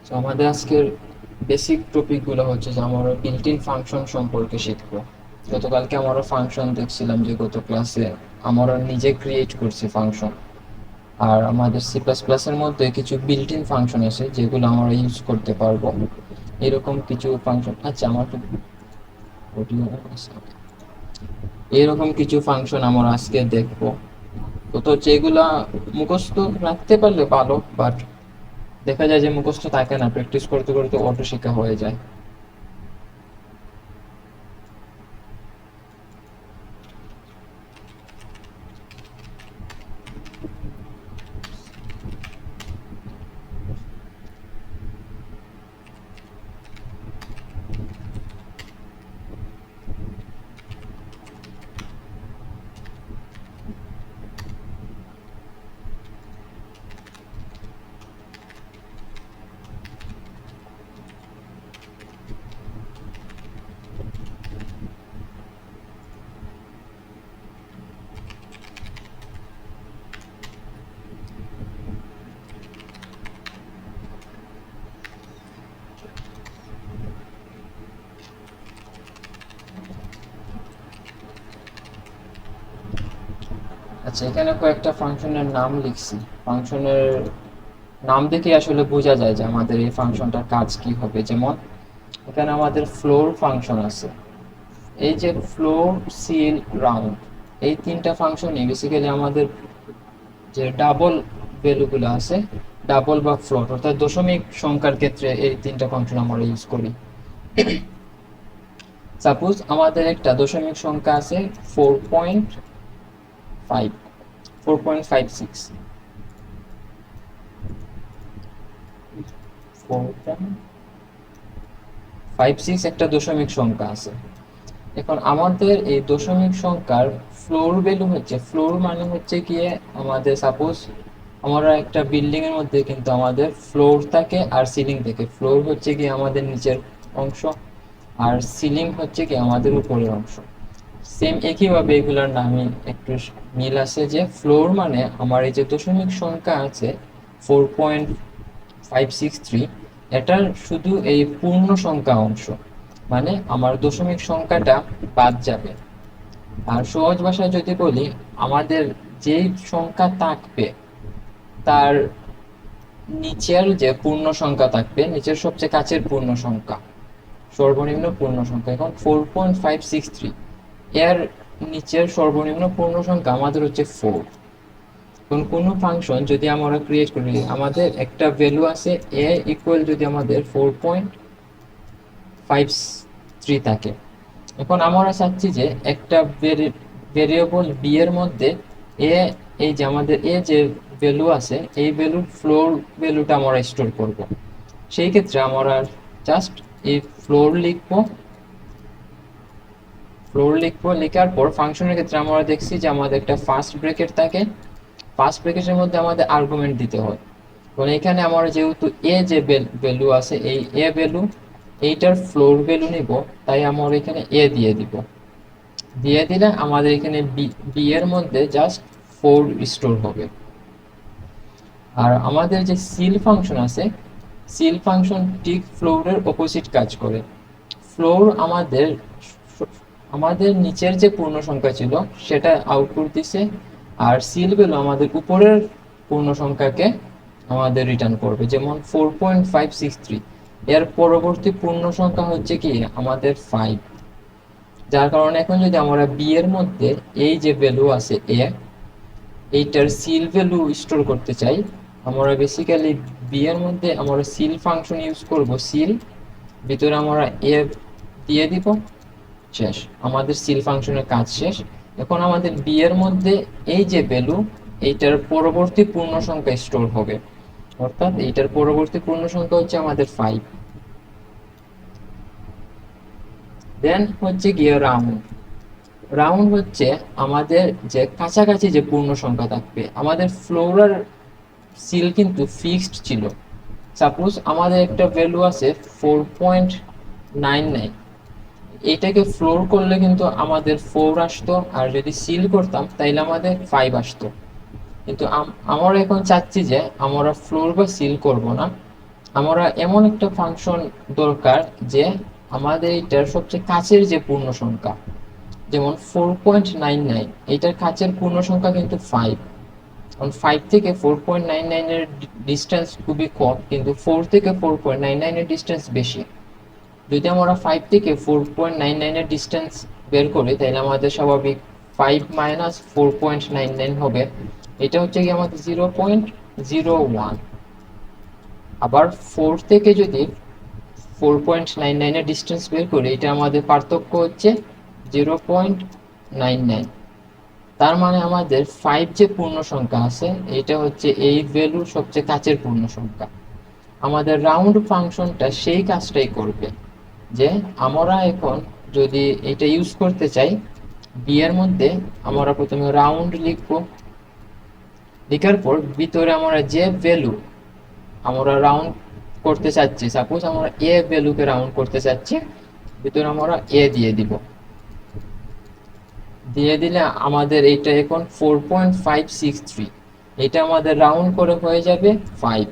তো আমাদের আজকের বেসিক টপিকগুলো হচ্ছে যে আমরা বিল্ট ইন ফাংশন সম্পর্কে শিখবো। গতকালকে আমরা ফাংশন দেখছিলাম, যে গত ক্লাসে আমরা নিজে ক্রিয়েট করছি ফাংশন। আর আমাদের সি প্লাস প্লাসের মধ্যে কিছু বিল্ট ইন ফাংশন আছে যেগুলো আমরা ইউজ করতে পারবো। এরকম কিছু ফাংশন, আচ্ছা আমার তো audio আছে। এরকম কিছু ফাংশন আমরা আজকে দেখবো। তো যেগুলা মুখস্থ রাখতে পারলে ভালো, বাট দেখা যায় যে মুখস্থ থাকে না, প্র্যাকটিস করতে করতে অটো শেখা হয়ে যায়। আচ্ছা, এখানে কয়েকটা ফাংশনের নাম লিখছি। ফাংশনের নাম দেখে আসলে বোঝা যায় যে আমাদের এই ফাংশনটার কাজ কি হবে। যেমন এখানে আমাদের ফ্লোর ফাংশন আছে। এই যে ফ্লোর, সিল, রাউন্ড, এই তিনটা ফাংশনই বেসিক্যালি আমাদের যে ডাবল ভ্যালুগুলো আছে, ডাবল বা ফ্লোট অর্থাৎ দশমিক সংখ্যার ক্ষেত্রে এই তিনটা ফাংশন আমরা ইউজ করি। সাপোজ আমাদের একটা দশমিক সংখ্যা আছে 4.5, 4.56, 4.56 একটা দশমিক সংখ্যা আছে। এখন আমাদের এই দশমিক সংখ্যার ফ্লোর ভ্যালু হচ্ছে, ফ্লোর মানে হচ্ছে গিয়ে আমাদের সাপোজ আমরা একটা বিল্ডিং এর মধ্যে কিন্তু আমাদের ফ্লোর থাকে আর সিলিং থাকে। ফ্লোর হচ্ছে গিয়ে আমাদের নিচের অংশ, আর সিলিং হচ্ছে কি আমাদের উপরের অংশ। সেম একইভাবে এগুলোর নামে একটু মিল আছে, যে ফ্লোর মানে আমার এই যে দশমিক সংখ্যা আছে 4.563, এটার শুধু এই পূর্ণ সংখ্যা অংশ, মানে আমার দশমিক সংখ্যাটা বাদ যাবে। আর সহজ ভাষায় যদি বলি, আমাদের যেই সংখ্যা থাকবে তার নিচের যে পূর্ণ সংখ্যা থাকবে, নিচের সবচেয়ে কাছের পূর্ণ সংখ্যা, সর্বনিম্ন পূর্ণ সংখ্যা। এখন 4.563 এর নিচের সর্বনিম্ন পূর্ণ সংখ্যা আমাদের হচ্ছে 4। এখন কোনো ফাংশন যদি আমরা ক্রিয়েট করি, আমাদের একটা ভ্যালু আছে এ ইকুয়াল, যদি আমাদের 4.53 থাকে, এখন আমরা চাচ্ছি যে একটা ভেরিয়েবল বি এর মধ্যে এ, এই যে আমাদের এ যে ভ্যালু আছে এই ভ্যালুর ফ্লোর ভ্যালুটা আমরা স্টোর করব। সেই ক্ষেত্রে আমরা জাস্ট এই ফ্লোর লিখবো, লেখার পর ফাংশনের ক্ষেত্রে আমরা দেখছি যে আমাদের একটা ফার্স্ট ব্র্যাকেট থাকে। ফার্স্ট ব্র্যাকেটের মধ্যে আমাদের আর্গুমেন্ট দিতে হয়। কারণ এখানে আমার যেহেতু এ যে ভ্যালু আছে, এই এ ভ্যালু এইটার ফ্লোর ভ্যালু নিব, তাই আমরা এখানে এ দিয়ে দিব। দিয়ে দিলে আমাদের এখানে বি এর মধ্যে জাস্ট 4 স্টোর হবে। আর আমাদের যে সিল ফাংশন আছে, সিল ফাংশন ঠিক ফ্লোরের অপোজিট কাজ করে। ফ্লোর আমাদের আমাদের নিচের যে পূর্ণ সংখ্যা ছিল সেটা আউটপুট দিছে, আর সিল ভ্যালু আমাদের উপরের পূর্ণ সংখ্যাকে আমাদের রিটার্ন করবে। যেমন 4.563 এর পরবর্তী পূর্ণ সংখ্যা হচ্ছে কি আমাদের 5। যার কারণে এখন যদি আমরা বি এর মধ্যে এই যে ভ্যালু আছে এ, এইটার সিল ভ্যালু স্টোর করতে চাই, আমরা বেসিক্যালি বি এর মধ্যে আমরা সিল ফাংশন ইউজ করব। সিল ভিতরে আমরা এ দিয়ে দিব, শেষ, আমাদের সিল ফাংশনের কাজ শেষ। এখন আমাদের বি এর মধ্যে এই যে ভ্যালু, এইটার পরবর্তী পূর্ণ সংখ্যা স্টোর হবে, অর্থাৎ এইটার পরবর্তী পূর্ণ সংখ্যা হচ্ছে আমাদের 5। দেন হচ্ছে গিয়ে রাউন্ড। রাউন্ড হচ্ছে আমাদের যে কাছাকাছি যে পূর্ণ সংখ্যা থাকবে। আমাদের ফ্লোর আর সিল কিন্তু ফিক্সড ছিল। সাপোজ আমাদের একটা ভ্যালু আছে 4.99, এটাকে ফ্লোর করলে কিন্তু আমাদের 4 আসতো, আর যদি সিল করতাম তাইলে আমাদের 5 আসতো। কিন্তু আমরা এখন চাচ্ছি যে আমরা ফ্লোর বা সিল করব না, আমরা এমন একটা ফাংশন দরকার যে আমাদের এটার সবচেয়ে কাছের যে পূর্ণ সংখ্যা, যেমন 4.99, এটার কাছের পূর্ণ সংখ্যা কিন্তু 5। কারণ 5 থেকে 4.99 এর ডিস্টেন্স খুবই কম, কিন্তু 4 থেকে 4.99 এর ডিস্টেন্স বেশি। যদি আমরা 5 থেকে 4.99 এর ডিস্টেন্স বের করি, তাহলে আমাদের স্বাভাবিক 5 মাইনাস 4.99 হবে, এটা হচ্ছে কি আমাদের 0.01। আবার 4 থেকে যদি 4.99 এর ডিস্টেন্স বের করি, এটা আমাদের পার্থক্য হচ্ছে 0.99। তার মানে আমাদের 5 যে পূর্ণ সংখ্যা আছে, এটা হচ্ছে এই ভ্যালুর সবচেয়ে কাছের পূর্ণ সংখ্যা। আমাদের রাউন্ড ফাংশনটা সেই কাজটাই করবে, যে আমরা এখন যদি এটা ইউজ করতে চাই, বি এর মধ্যে আমরা প্রথমে রাউন্ড লিখবো, লেখার পর ভিতরে আমরা যে ভ্যালু আমরা রাউন্ড করতে চাচ্ছি, সাপোজ আমরা এ ভ্যালুকে রাউন্ড করতে চাচ্ছি, ভিতরে আমরা এ দিয়ে দিব। দিয়ে দিলে আমাদের এটা এখন 4.563, এটা আমাদের রাউন্ড করে হয়ে যাবে 5।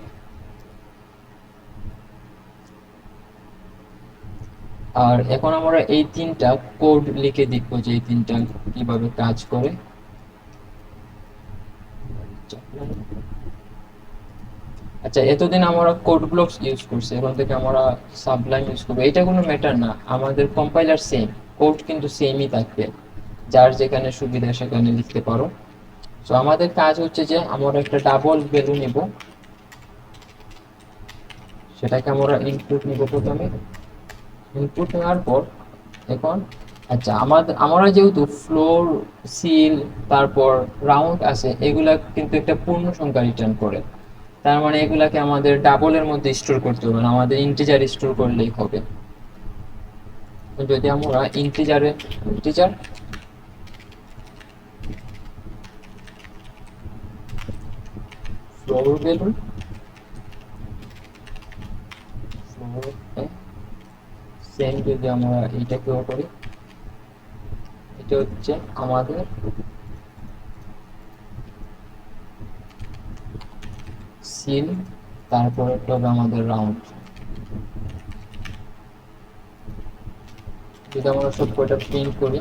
আর এখন আমরা এই তিনটা কোড লিখে দেখবো যে এই তিনটা কিভাবে কাজ করে। আচ্ছা, এতদিন আমরা কোড ব্লকস ইউজ করছি, এখন থেকে আমরা সাবলাইম ইউজ করবো। এটা কোনো ম্যাটার না, আমাদের কম্পাইলার সেম, কোড কিন্তু সেমই থাকবে, যার যেখানে সুবিধা সেখানে লিখতে পারো। তো আমাদের কাজ হচ্ছে যে আমরা একটা ডাবল ভ্যালু নিব, সেটাকে আমরা ইনপুট নিব প্রথমে। ইনপুট নেওয়ার পর এখন, আচ্ছা, আমরা যেহেতু ফ্লোর, সিল, তারপর রাউন্ড আছে, এগুলা কিন্তু একটা পূর্ণ সংখ্যা রিটার্ন করে। তার মানে এগুলাকে আমাদের ডাবলের মধ্যে স্টোর করতে হবে না, আমাদের ইন্টিজার স্টোর করলেই হবে। যদি আমরা ইন্টিজার ফ্লোর ভ্যালু, সেম যদি আমরা এইটাকেও করি, এটা হচ্ছে আমাদের সিল, তারপর একটা হবে আমাদের রাউন্ড। যদি আমরা সব কয়টা প্রিন্ট করি,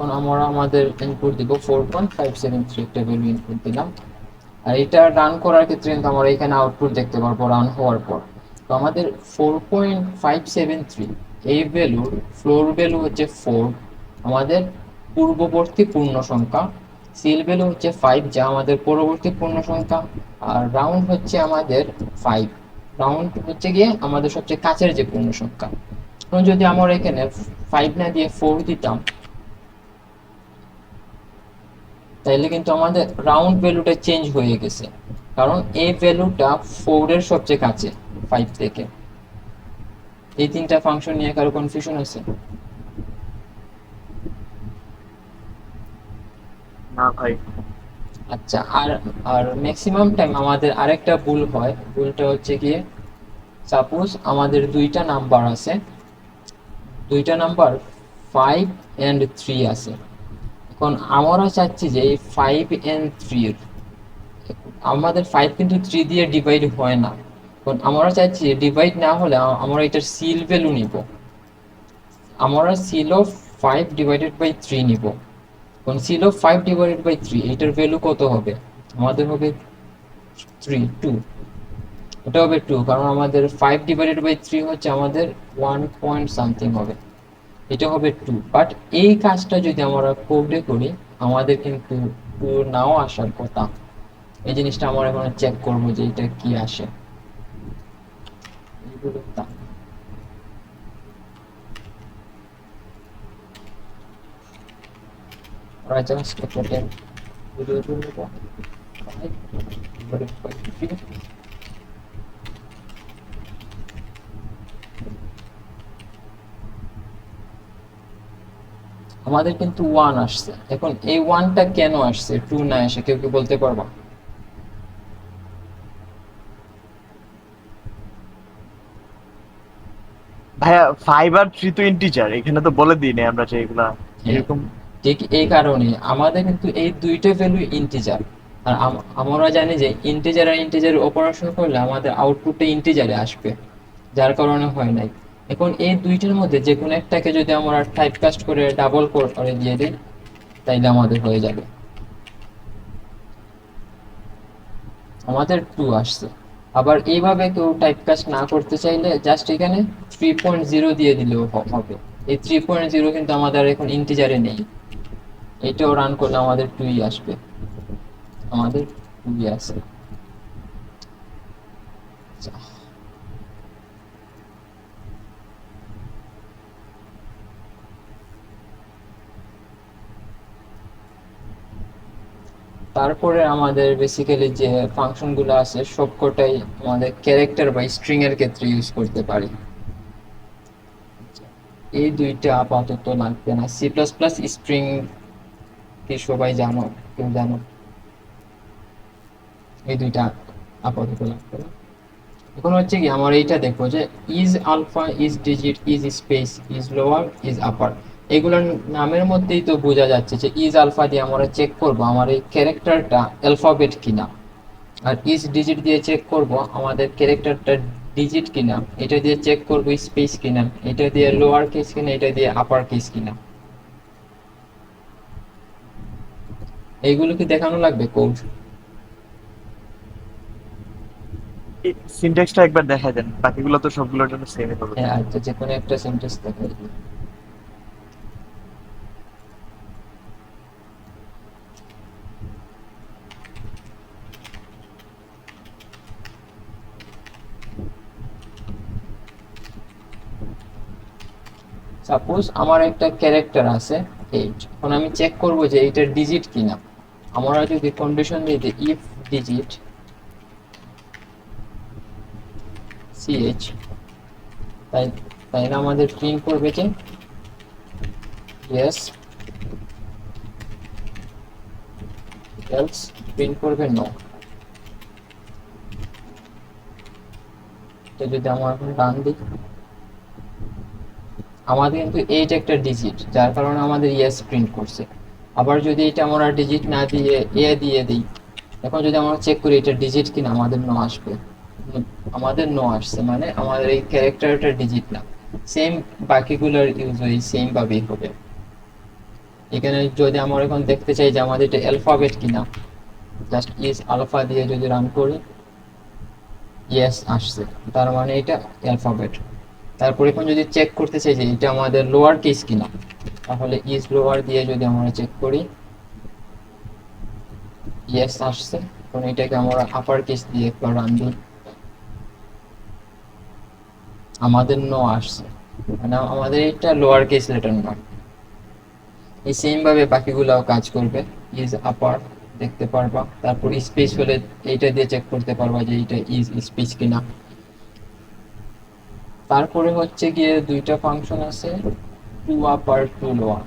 এখন আমরা আমাদের ইনপুট দিব 4.573, একটা ভ্যালু ইনপুট দিলাম। আর এটা রান করার ক্ষেত্রে কিন্তু আমরা এখানে আউটপুট দেখতে পারবো রান হওয়ার পর। তো আমাদের 4.573 এই ভ্যালুর ফ্লোর ভ্যালু হচ্ছে 4, আমাদের পূর্ববর্তী পূর্ণ সংখ্যা। সিল ভ্যালু হচ্ছে 5, যা আমাদের পরবর্তী পূর্ণ সংখ্যা। আর রাউন্ড হচ্ছে আমাদের 5, রাউন্ড হচ্ছে গিয়ে আমাদের সবচেয়ে কাছের যে পূর্ণ সংখ্যা। এখন যদি আমরা এখানে 5 না দিয়ে 4 দিতাম, তাইলে কিন্তু আমাদের রাউন্ড ভ্যালুটা চেঞ্জ হয়ে গেছে, কারণ এই ভ্যালুটা 4 এর সবচেয়ে কাছে 5 থেকে। এই তিনটা ফাংশন নিয়ে কারো কনফিউশন আছে? না ভাই। আচ্ছা, আর আর ম্যাক্সিমাম টাইম আমাদের আরেকটা ভুল হয়, ভুলটা হচ্ছে গিয়ে, সাপোজ আমাদের দুইটা নাম্বার আছে, দুইটা নাম্বার 5 এন্ড 3 আছে। এখন আমরা চাচ্ছি যে এই 5 এন্ড 3, আমাদের 5 কিন্তু 3 দিয়ে ডিভাইড হয় না। এখন আমরা চাচ্ছি ডিভাইড না হলে আমরা এটার সিল ভ্যালু নিব, আমরা সিল অফ 5 ডিভাইডেড বাই 3 নিব। এখন সিল অফ 5 ডিভাইডেড বাই 3, এটার ভ্যালু কত হবে? আমাদের হবে 2, এটা হবে 2, কারণ আমাদের 5 ডিভাইডেড বাই 3 হচ্ছে আমাদের 1 পয়েন্ট সামথিং হবে, এটা হবে 2। বাট এই কাজটা যদি আমরা কোডে করি, আমাদের কিন্তু 2 নাও আসার কথা। এই জিনিসটা আমরা এখন চেক করব যে এটা কি আসে। এইগুলো তা আমরা জাস্ট একটা ভিডিও তুলব, 5 ডিভাইডেড বাই 3, আমাদের কিন্তু 1 আসছে। এখন এই 1টা কেন আসছে, 2 না এসে, কেউ কি বলতে পারবা? ভাইয়া 5 আর 3 তো ইন্টিজার, এখানে তো বলে দিই নাই আমরা যে এগুলা হ্যাঁ, এরকম। ঠিক এই কারণে আমাদের কিন্তু এই দুইটা ভ্যালু ইন্টিজার। আর আমরা জানি যে ইন্টিজার আর ইন্টিজার অপারেশন করলে আমাদের আউটপুটটা ইন্টিজারে আসবে, যার কারণে হয় নাই। এখন এই দুইটার মধ্যে যে কোনো একটাকে যদি আমরা টাইপ কাস্ট করে ডাবল করে দিয়ে দিই, তাইলে আমাদের হয়ে যাবে। আমাদের টু আসছে। আবার এইভাবে কেউ টাইপ কাস্ট না করতে চাইলে জাস্ট এখানে 3.0 দিয়ে দিলেও হবে। এই 3.0 কিন্তু আমাদের এখন ইন্টিজারে নেই, এটাও রান করলে আমাদের টুই আসবে। আমাদের টুই আছে। আচ্ছা, তারপরে আমাদের বেসিক্যালি যে ফাংশনগুলো আছে সবকটাই আমাদের ক্যারেক্টার বা স্ট্রিং এর ক্ষেত্রে ইউজ করতে পারি। এই দুইটা আপাতত লাগবে না। সি প্লাস প্লাস স্ট্রিং কি সবাই জানো? কেউ জানো? এই দুইটা আপাতত লাগবে না। এখন হচ্ছে কি আমার এইটা দেখো যে is alpha, is digit, is space, is lower, is upper, এগুলোর নামের মধ্যেই তো বোঝা যাচ্ছে যে ইজ আলফা দিয়ে আমরা চেক করব আমার এই ক্যারেক্টারটা অ্যালফাবেট কিনা, আর ইজ ডিজিট দিয়ে চেক করব আমাদের ক্যারেক্টারটা ডিজিট কিনা, এটা দিয়ে চেক করব স্পেস কিনা, এটা দিয়ে লোয়ার কেস কিনা, এটা দিয়ে আপার কেস কিনা। এইগুলো কি দেখানো লাগবে কোড? সিনট্যাক্সটা একবার দেখা দেন, বাকিগুলো তো সবগুলোর জন্য সেমই হবে। হ্যাঁ, আর যে কোনো একটা সেন্টেন্স দেখাই। সাপোজ আমার একটা ক্যারেক্টার আছে 8, এখন আমি চেক করব যে এইটার ডিজিট কিনা। আমরা যদি কন্ডিশন দিই যে ইফ ডিজিট ch, তাই তাইলে আমাদের প্রিন্ট করবে যে ইয়েস, এলস প্রিন্ট করবে নো। তো যদি আমরা এখন রান দিই, আমাদের কিন্তু এইটা একটা ডিজিট, যার কারণে আমাদের ইয়েস প্রিন্ট করছে। আবার যদি এটা আমরা ডিজিট না দিয়ে এ দিয়ে দিই, এখন যদি আমরা চেক করি এটা ডিজিট কিনা, আমাদের নো আসবে। আমাদের নো আসছে মানে আমাদের এই ক্যারেক্টারটা ডিজিট না। সেম বাকিগুলোর ইউজ ওই সেম ভাবেই হবে। এখানে যদি আমরা এখন দেখতে চাই যে আমাদের এটা অ্যালফাবেট কিনা, জাস্ট ইজ আলফা দিয়ে যদি রান করি, ইয়েস আসছে, তার মানে এটা অ্যালফাবেট। তারপর এখন যদি চেক করতে চাই যে এটা আমাদের লোয়ার কেস কিনা, তাহলে ইজ লোয়ার দিয়ে যদি আমরা চেক করি, ইয়েস আসছে। এখন এটাকে আমরা আপার কেস দিয়ে একবার রান দিই, আমাদের নো আসছে, মানে আমাদের এটা লোয়ার কেস লেটার নয়। এই সেম ভাবে বাকিগুলাও কাজ করবে। ইজ আপার দেখতে পারবা, তারপর স্পেস হলে এইটা দিয়ে চেক করতে পারবা যে এইটা ইজ স্পেস কিনা। তারপরে হচ্ছে গিয়ে দুইটা ফাংশন আছে, টু আপার টু লোয়ার।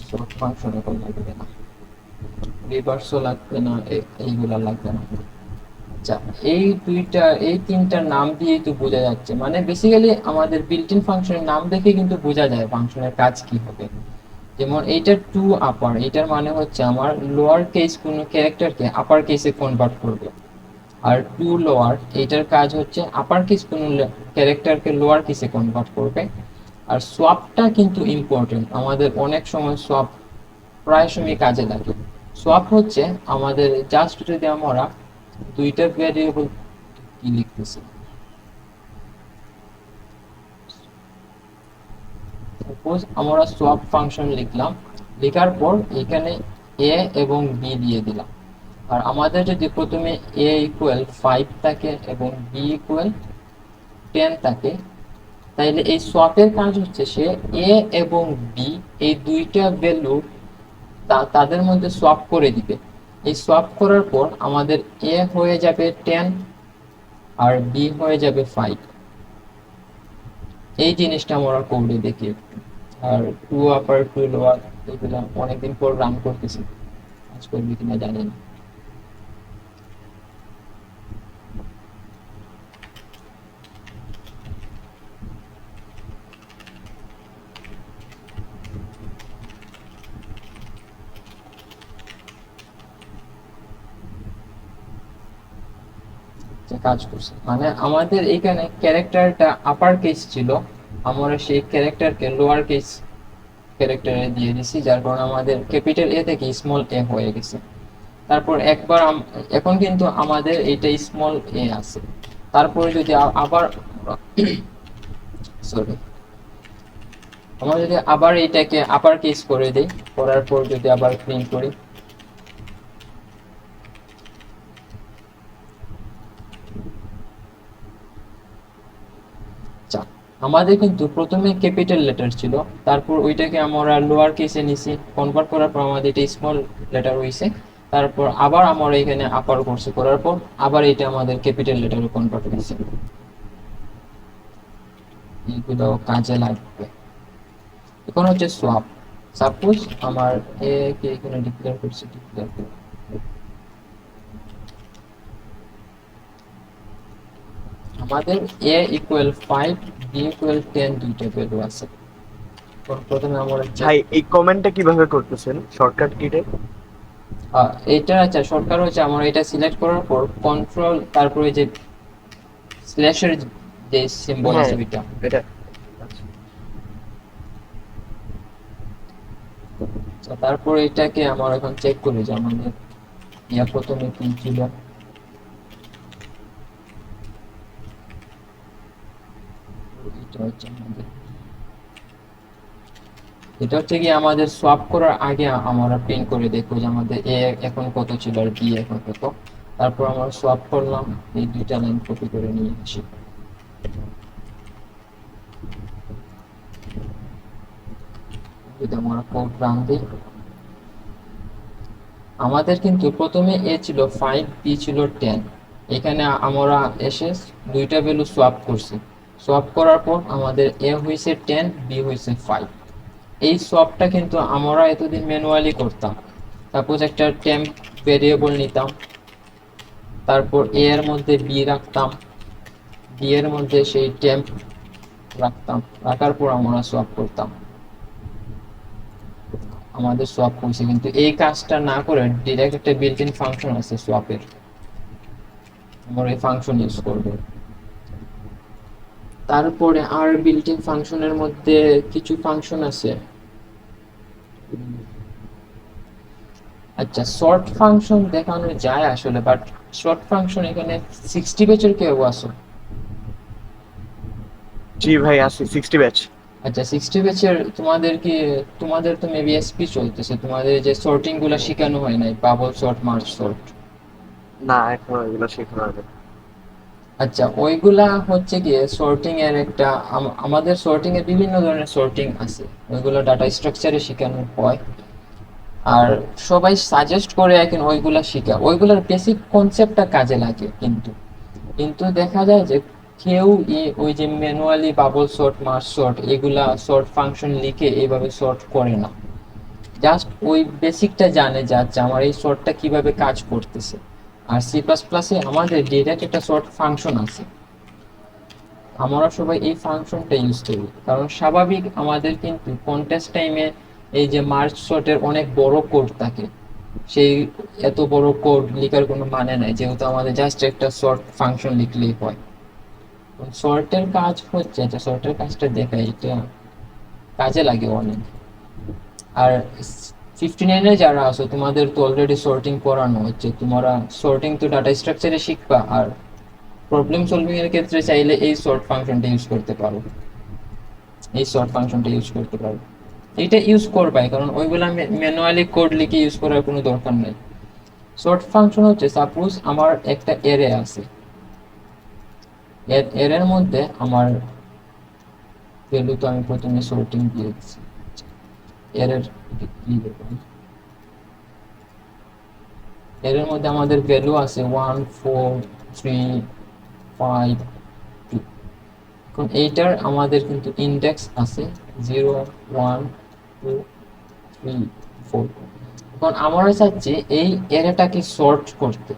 সোয়াপ ফাংশন এখন লাগবে না, রিভার্সও লাগবে না, এইগুলা লাগবে না। আচ্ছা, এই তিনটার নাম দিয়েই তো বোঝা যাচ্ছে, মানে বেসিক্যালি আমাদের বিল্ট ইন ফাংশনের নাম দেখে কিন্তু বোঝা যায় ফাংশনের কাজ কি হবে। যেমন এইটা টু আপার, এটার মানে হচ্ছে আমার লোয়ার কেস কোনো ক্যারেক্টারকে আপার কেসে কনভার্ট করবে। আর টু লোয়ার, এইটার কাজ হচ্ছে আপার কেস কোনো ক্যারেক্টারকে লোয়ার কেসে কনভার্ট করবে। আর সোয়াপটা কিন্তু ইম্পর্টেন্ট, আমাদের অনেক সময় সোয়াপ প্রায় সময় কাজে লাগে। সোয়াপ হচ্ছে আমাদের জাস্ট যদি আমরা দুইটা ভ্যারিয়েবল, কি লিখতেছি, সাপোজ আমরা সোয়াপ ফাংশন লিখলাম, লেখার পর এখানে এ এবং বি দিয়ে দিলাম। আর আমাদের যদি প্রথমে এ ইকুয়াল 5 থাকে এবং বি ইকুয়াল 10 থাকে, তাইলে এই সোয়াপের কাজ হচ্ছে সে এ এবং বি এই দুইটা ভ্যালু তাদের মধ্যে সোয়াপ করে দিবে। এই সোয়াপ করার পর আমাদের এ হয়ে যাবে 10 আর বি হয়ে যাবে 5। এই জিনিসটা আমরা কোডে দেখি একটু। আর টু আপার টু লোয়ার এগুলো অনেকদিন পর রান করতেছি, কাজ করবে কিনা জানি না। যে কাজ করছে মানে আমাদের এখানে ক্যারেক্টারটা আপার কেস ছিল, আমরা সেই ক্যারেক্টারকে লোয়ার কেস ক্যারেক্টারে দিয়ে দিছি, যার কারণে আমাদের ক্যাপিটাল এ থেকে স্মল এ হয়ে গেছে। তারপর একবার এখন কিন্তু আমাদের এইটা স্মল এ আছে। তারপরে যদি আবার সরি, আমরা যদি আবার এইটাকে আপার কেস করে দেই, করার পর যদি আবার প্রিন্ট করি, আমাদের কিন্তু প্রথমে ক্যাপিটাল লেটার ছিল, তারপর ওইটাকে আমরা লোয়ার কেসে নিছি, কনভার্ট করার পর আমাদের এটা স্মল লেটার হইছে। তারপর আবার আমরা এখানে আপার করছি, করার পর আবার এটা আমাদের ক্যাপিটাল লেটারে কনভার্ট হয়েছে। এইগুলো কাজে লাগবে। এখন হচ্ছে সোয়াপ। সাপোজ আমার এ কে এখানে ডিক্লেয়ার করছি, ডিক্লেয়ার করব আমাদের এ ইকুয়াল 5, বি ইকুয়াল 10 দুইটা ভ্যালু আছে। প্রথমে আমরা ভাই এই কমেন্টটা কিভাবে করতেছেন শর্টকাট কিটে? এটা আচ্ছা শর্টকাট হচ্ছে আমরা এটা সিলেক্ট করার পর কন্ট্রোল, তারপরে যে স্ল্যাশের যে সিম্বল হ্যাঁ আছে ওইটা। এটা তারপরে এটাকে আমরা এখন চেক করি যে আমাদের ইয়া প্রথমে কি ছিল। এটা হচ্ছে আমাদের, এটা হচ্ছে কি আমাদের সোয়াপ করার আগে আমরা প্রিন্ট করে দেখবো যে আমাদের এ এখন কত ছিল আর বি এখন কত। তারপর আমরা সোয়াপ করলাম, এই দুইটা লাইন কপি করে নিয়ে আসি। যদি আমরা কোড রান দিই, আমাদের কিন্তু প্রথমে এ ছিল 5, বি ছিল 10। এখানে আমরা এসে দুইটা ভ্যালু সোয়াপ করছি। সোয়াপ করার পর আমাদের এ হয়েছে 10, বি হয়েছে 5। এই সোয়াপটা কিন্তু আমরা এতদিন ম্যানুয়ালি করতাম। সাপোজ একটা টেম্প ভেরিয়েবল নিতাম, তারপর এ এর মধ্যে বি রাখতাম, বি এর মধ্যে সেই টেম্প রাখতাম, রাখার পর আমরা সোয়াপ করতাম। আমাদের সোয়াপ হয়েছে, কিন্তু এই কাজটা না করে ডিরেক্ট একটা বিল্ট ইন ফাংশন আছে সোয়াপের, আমরা এই ফাংশন ইউজ করব। তারপরে আর বিল্ট ইন ফাংশনের মধ্যে কিছু ফাংশন আছে। আচ্ছা শর্ট ফাংশন দেখানো যায় আসলে, বাট শর্ট ফাংশন এখানে 60 পেজের কেউ আছে? জি ভাই আছে 60 ব্যাচ। আচ্ছা 60 পেজের তোমাদের কি, তোমাদের তো মেবি এসপি চলতেছে, তোমাদের যে সর্টিং গুলা শেখানো হয় নাই, বাবল সর্ট, মার্জ সর্ট। না এখনো এগুলো শেখানো হবে। আচ্ছা ওইগুলা হচ্ছে গিয়ে সর্টিং এর একটা আমাদের সর্টিং এর বিভিন্ন ধরনের সর্টিং আছে, ওইগুলো ডাটা স্ট্রাকচারে শেখানো হয়। আর সবাই সাজেস্ট করে এখন ওইগুলা শিখা, ওইগুলার বেসিক কনসেপ্টটা কাজে লাগে, কিন্তু কিন্তু দেখা যায় যে কেউ ওই যে manually bubble sort, merge sort এগুলা সর্ট ফাংশন লিখে এইভাবে সর্ট করে না। জাস্ট ওই বেসিকটা জানে যে আচ্ছা আমার এই সর্টটা কিভাবে কাজ করতেছে। আর সি প্লাস প্লাসে আমাদের ডিরেক্ট একটা সর্ট ফাংশন আছে, আমরা সবাই এই ফাংশনটা ইউজ করি, কারণ স্বাভাবিক আমাদের কিন্তু কন্টেস্ট টাইমে এই যে মার্জ সর্টের অনেক বড় কোড থাকে, সেই এত বড় কোড লেখার কোনো মানে নাই, যেহেতু আমাদের জাস্ট একটা সর্ট ফাংশন লিখলেই হয়। সর্টের কাজ হচ্ছে, যে সর্টের কাজটা দেখা এটা কাজে লাগে অনেক। আর 59 এ যারা আছো তোমাদের তো অলরেডি সর্টিং করানো হচ্ছে, তোমরা সর্টিং তো ডাটা স্ট্রাকচারে শিখবা, আর প্রবলেম সলভিং এর ক্ষেত্রে চাইলে এই সর্ট ফাংশনটা ইউজ করতে পারো, এই সর্ট ফাংশনটা ইউজ করতে পারো। এটা ইউজ করবাই, কারণ ওইগুলা ম্যানুয়ালি কোড লিখে ইউজ করার কোনো দরকার নেই। সর্ট ফাংশন হচ্ছে সাপোজ আমার একটা এরে আছে, এর মধ্যে আমার ভ্যালু তো আমি প্রথমে সর্টিং দিয়ে দিচ্ছি, এর এর মধ্যে আমাদের ভ্যালু আছে 1, 4, 3, 5, 2। এখন এইটার আমাদের কিন্তু ইন্ডেক্স আছে 0 1 2 3 4। এখন আমরা চাচ্ছি এই অ্যারেটাকে সর্ট করতে।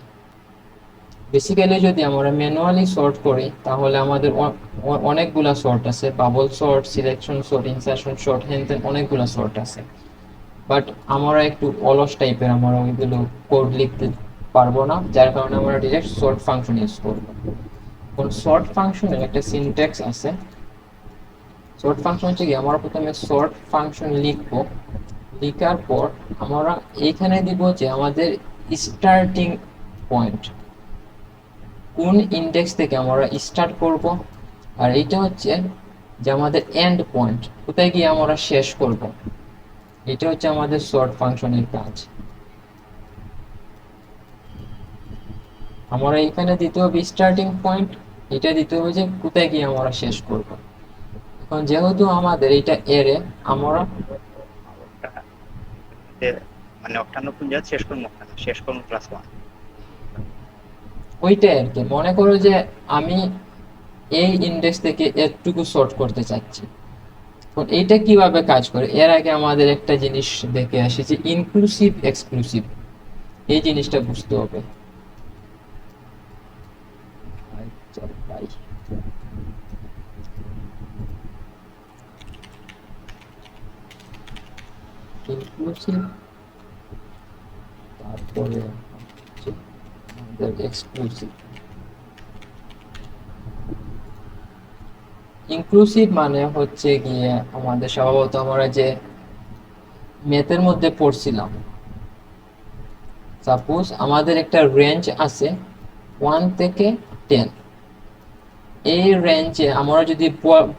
বেসিক্যালি যদি আমরা ম্যানুয়ালি সর্ট করি তাহলে আমাদের অনেকগুলা সর্ট আছে, bubble sort, selection sort, insertion sort, হ্যান অনেকগুলা সর্ট আছে। বাট আমরা একটু অলস টাইপের, আমরা ওইগুলো কোড লিখতে পারবো না, যার কারণে আমরা ডিরেক্ট সর্ট ফাংশন ইউজ করবো। এখন সর্ট ফাংশনের একটা সিনট্যাক্স আছে। সর্ট ফাংশন হচ্ছে কি, আমরা প্রথমে সর্ট ফাংশন লিখবো, লিখার পর আমরা এইখানে দিব যে আমাদের স্টার্টিং পয়েন্ট, কোন ইন্ডেক্স থেকে আমরা স্টার্ট করব, আর এইটা হচ্ছে যে আমাদের এন্ড পয়েন্ট, কোথায় গিয়ে আমরা শেষ করব। এটা হচ্ছে আমাদের সর্ট ফাংশনের কাজ। আমরা এখানে দিতে হবে স্টার্টিং পয়েন্ট, এটা দিতে হবে যে কোথায় গিয়ে আমরা শেষ করব। এখন যেহেতু আমাদের এটা এরে, আমরা মানে 58 জায়গা শেষ করবো, শেষ করবো +1। ওইটাই আর কি। মনে করো যে আমি এই ইন্ডেক্স থেকে এতটুকু সর্ট করতে চাচ্ছি। এখন এইটা কিভাবে কাজ করে, এর আগে আমাদের একটা জিনিস দেখে আসি যে ইনক্লুসিভ এক্সক্লুসিভ, এই জিনিসটা বুঝতে হবে। আচ্ছা ভাই, ইনক্লুসিভ, তারপরে হচ্ছে আমাদের এক্সক্লুসিভ। ইনক্লুসিভ মানে হচ্ছে গিয়ে আমাদের স্বভাবত আমরা যে ম্যাথের মধ্যে পড়ছিলাম, সাপোজ আমাদের একটা রেঞ্জ আছে 1 থেকে 10, এই রেঞ্জে আমরা যদি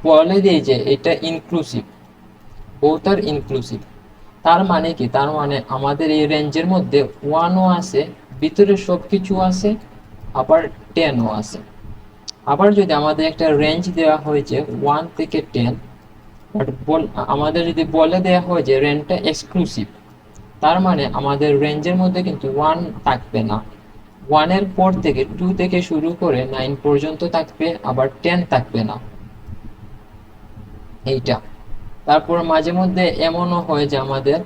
বলে দিই যে এটা ইনক্লুসিভ, বোথ আর ইনক্লুসিভ, তার মানে কি, তার মানে আমাদের এই রেঞ্জের মধ্যে 1ও আছে, ভিতরে সবকিছু আছে, আবার 10ও আছে। আবার যদি আমাদের একটা রেঞ্জ দেওয়া হয়েছে 1 থেকে 10, বাট আমাদের যদি বলে দেওয়া হয় যে রেঞ্জটা এক্সক্লুসিভ, তার মানে আমাদের রেঞ্জের মধ্যে কিন্তু 1 থাকবে না, 1 এর পর থেকে 2 থেকে শুরু করে 9 পর্যন্ত থাকবে, আবার 10 থাকবে না, এইটা। তারপর মাঝে মধ্যে এমনও হয় যে আমাদের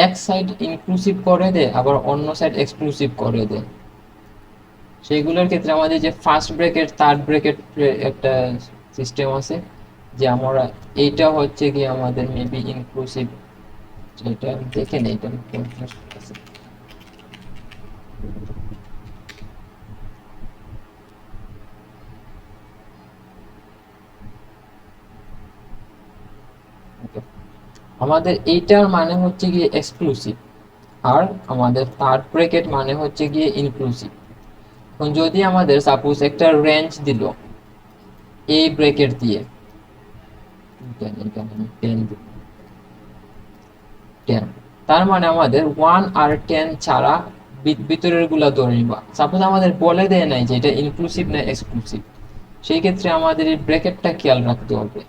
এক সাইড ইনক্লুসিভ করে দেয়, আবার অন্য সাইড এক্সক্লুসিভ করে দেয়। সেইগুলোর ক্ষেত্রে আমাদের যে ফার্স্ট ব্র্যাকেট থার্ড ব্র্যাকেট একটা সিস্টেম আছে, যে আমরা এইটা হচ্ছে কি আমাদের মেবি ইনক্লুসিভ, এটা দেখে নেই, এটা confuse আছে। Okay. আমাদের এইটার মানে হচ্ছে গিয়ে এক্সক্লুসিভ, আর আমাদের থার্ড ব্র্যাকেট মানে হচ্ছে গিয়ে ইনক্লুসিভ। এখন যদি আমাদের সাপোজ একটা রেঞ্জ দিল এই ব্র্যাকেট দিয়ে, 10, তার মানে আমাদের 1 আর 10 ছাড়া ভিতরের গুলা ধরে নিবা। সাপোজ আমাদের বলে দেয় নাই যে এটা ইনক্লুসিভ না এক্সক্লুসিভ, সেই ক্ষেত্রে আমাদের এই ব্র্যাকেটটা খেয়াল রাখতে হবে।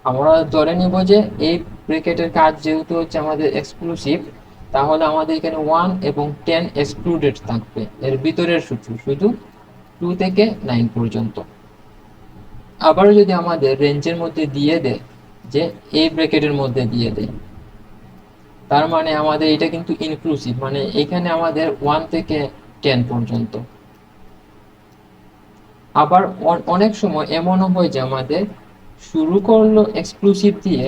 আমরা ধরে নিব যে এই ব্র্যাকেটের কাজ যেহেতু হচ্ছে আমাদের এক্সক্লুসিভ, তাহলে আমাদের এখানে 1 এবং 10 এক্সক্লুডেড থাকবে, এর ভিতরের শুধু শুধু 2 থেকে 9 পর্যন্ত। আবার যদি আমাদের রেঞ্জের মধ্যে দিয়ে দেয় যে এই ব্র্যাকেটের মধ্যে দিয়ে দেয়, তার মানে আমাদের এটা কিন্তু ইনক্লুসিভ, মানে এখানে আমাদের 1 থেকে 10 পর্যন্ত। আবার অনেক সময় এমনও হয় যে আমাদের শুরু করলো এক্সক্লুসিভ দিয়ে,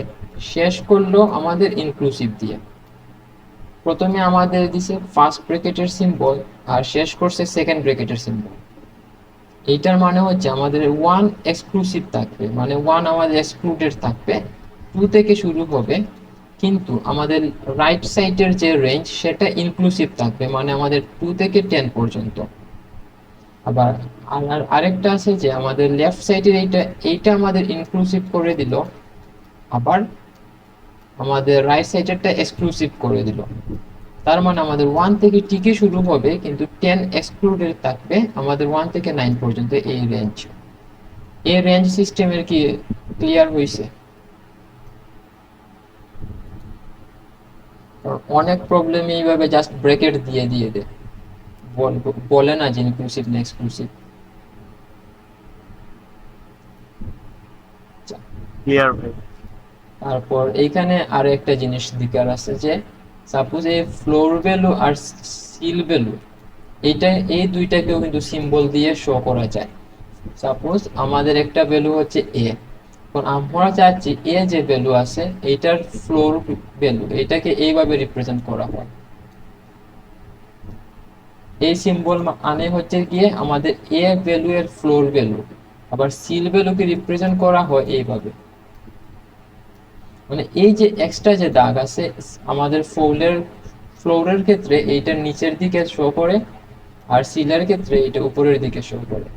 শেষ করলো আমাদের ইনক্লুসিভ দিয়ে। প্রথমে আমাদের দিছে ফার্স্ট ব্র্যাকেটের সিম্বল, আর শেষ করছে সেকেন্ড ব্র্যাকেটের সিম্বল। এইটার মানে হচ্ছে আমাদের 1 এক্সক্লুসিভ থাকবে, মানে 1 আমাদের এক্সক্লুডেড থাকবে, 2 থেকে শুরু হবে, কিন্তু আমাদের রাইট সাইডের যে রেঞ্জ সেটা ইনক্লুসিভ থাকবে, মানে আমাদের 2 থেকে 10 পর্যন্ত। আবার আরেকটা আছে যে আমাদের লেফট সাইডের এইটা আমাদের ইনক্লুসিভ করে দিল, আবার আমাদের রাইট সাইডেরটা এক্সক্লুসিভ করে দিল। তার মানে আমাদের 1 থেকে টিকে শুরু হবে, কিন্তু 10 এক্সক্লুডেড থাকবে, আমাদের 1 থেকে 9 পর্যন্ত এই রেঞ্জ। এই রেঞ্জ সিস্টেমের কি ক্লিয়ার হয়েছে? অনেক প্রবলেম এইভাবে জাস্ট ব্র্যাকেট দিয়ে দিয়ে দেয়, বলে না যে ইনক্লুসিভ না এক্সক্লুসিভ। ক্লিয়ার ভাই। তারপর এইখানে আরো একটা জিনিস দিকার আছে যে সাপোজ এই ফ্লোর ভ্যালু আর সিল ভ্যালু, এইটা এই দুইটাকেও কিন্তু সিম্বল দিয়ে শো করা যায়। সাপোজ আমাদের একটা ভ্যালু হচ্ছে এ, এখন আমরা চাচ্ছি এ যে ভ্যালু আছে এইটার ফ্লোর ভ্যালু এটাকে এইভাবে রিপ্রেজেন্ট করা হয়। এই সিম্বল মানে হচ্ছে গিয়ে আমাদের এ ভ্যালু এর ফ্লোর ভ্যালু, আবার সিল ভ্যালুকে রিপ্রেজেন্ট করা হয় এইভাবে। মানে এই যে এক্সট্রা যে দাগ আছে আমাদের ফ্লোরের ক্ষেত্রে এইটা নিচের দিকে শো করে, আর সিলের ক্ষেত্রে এটা উপরের দিকে শো করে।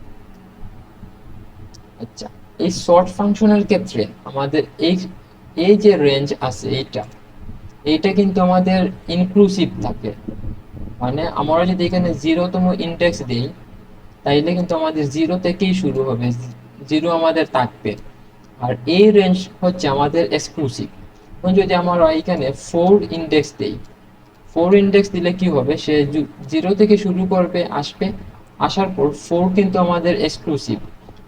আচ্ছা, এই সর্ট ফাংশনের ক্ষেত্রে আমাদের এই এই যে রেঞ্জ আছে এইটা কিন্তু আমাদের ইনক্লুসিভ থাকে। মানে আমরা যদি এখানে 0তম ইন্ডেক্স দেই তাইলে কিন্তু আমাদের 0 থেকেই শুরু হবে, 0 আমাদের থাকবে। আর এই রেঞ্জ হচ্ছে আমাদের এক্সক্লুসিভ। এখন যদি আমরা এখানে 4 ইন্ডেক্স দেই, 4 ইন্ডেক্স দিলে কি হবে, সে 0 থেকে শুরু করবে, আসবে, আসার পর 4 কিন্তু আমাদের এক্সক্লুসিভ,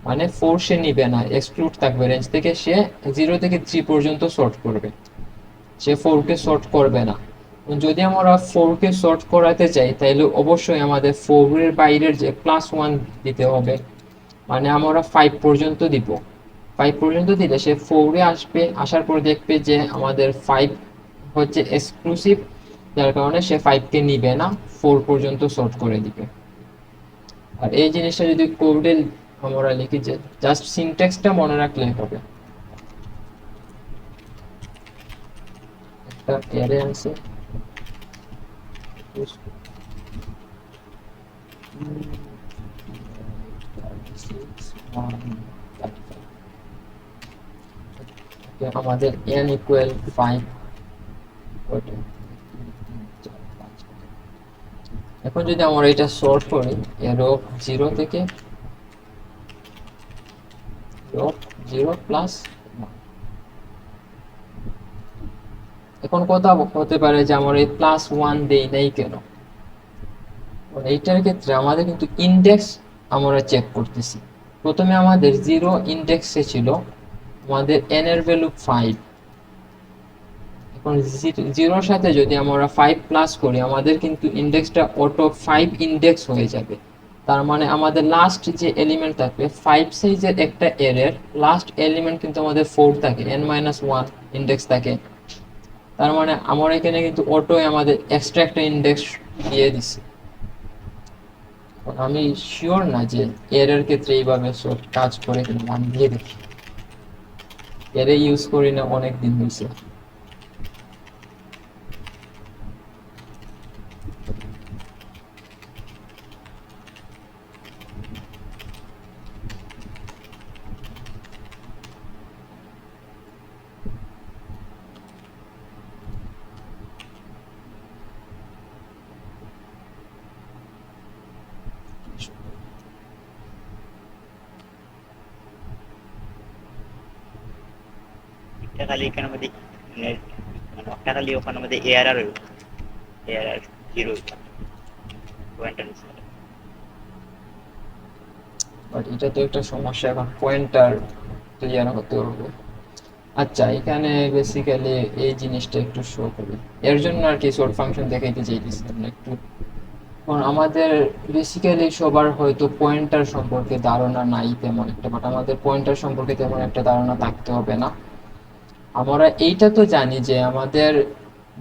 মানে 4 সে নিবে না, এক্সক্লুড থাকবে রেঞ্জ থেকে, সে 0 থেকে 3 পর্যন্ত সর্ট করবে, সে 4 কে সর্ট করবে না। যদি আমরা 4 কে সর্ট করাতে চাই তাহলে অবশ্যই আমাদের 4 এর বাইরের যে +1 দিতে হবে, মানে আমরা 5 পর্যন্ত দিব। 5 পর্যন্ত দিলে সে 4 এ আসবে, আসার পর দেখবে যে আমাদের 5 হচ্ছে এক্সক্লুসিভ, যার কারণে সে 5 কে নিবে না, 4 পর্যন্ত সর্ট করে দিবে। আর এই জিনিসটা যদি কোডে আমরা লিখি, যে জাস্ট সিনট্যাক্সটা মনে রাখলেই হবে। একটা অ্যারে আছে, আমাদের n ইকুয়াল 5। এখন যদি আমরা এটা সর্ট করি, রো 0 থেকে রো 0 প্লাস, এখন কথা হতে পারে যে আমরা এই +1 দেই নাই কেন। এইটার ক্ষেত্রে আমাদের কিন্তু ইন্ডেক্স আমরা চেক করতেছি। প্রথমে আমাদের 0 ইন্ডেক্সে ছিল, আমাদের n এর ভ্যালু 5। এখন 0 সাথে যদি আমরা 5 প্লাস করি আমাদের কিন্তু ইন্ডেক্সটা অটো 5 ইন্ডেক্স হয়ে যাবে। তার মানে আমাদের লাস্ট যে এলিমেন্ট থাকবে 5 সাইজের একটা অ্যারের লাস্ট এলিমেন্ট কিন্তু আমাদের 4 থাকে, n-1 ইন্ডেক্স থাকে। তার মানে আমরা এখানে কিন্তু অটো আমাদের এক্সট্রা একটা ইন্ডেক্স দিয়ে দিছি। আমি শিওর না যে এর ক্ষেত্রে এইভাবে সব কাজ করে কিনা, আমি দিয়ে দেখি। এর ইউজ করি না অনেক দিন হয়েছে। একটা খালি এখানে মধ্যে মানে একটা খালি ওখানে মধ্যে এআরআর এআরআর 0 পয়েন্টার বাট এটা তো একটা সমস্যা, এখন পয়েন্টার ক্লিয়ার হতে হবে। আচ্ছা, এখানে বেসিক্যালি এই জিনিসটা একটু শো করি, এর জন্য আর কি সর্ট ফাংশন দেখাইতে চাইতেছিলাম না একটু। কারণ আমাদের বেসিক্যালি সবার হয়তো পয়েন্টার সম্পর্কে ধারণা নাই তেমন একটা, বাট আমাদের পয়েন্টার সম্পর্কে তেমন একটা ধারণা থাকতে হবে না। আমরা এইটা তো জানি যে আমাদের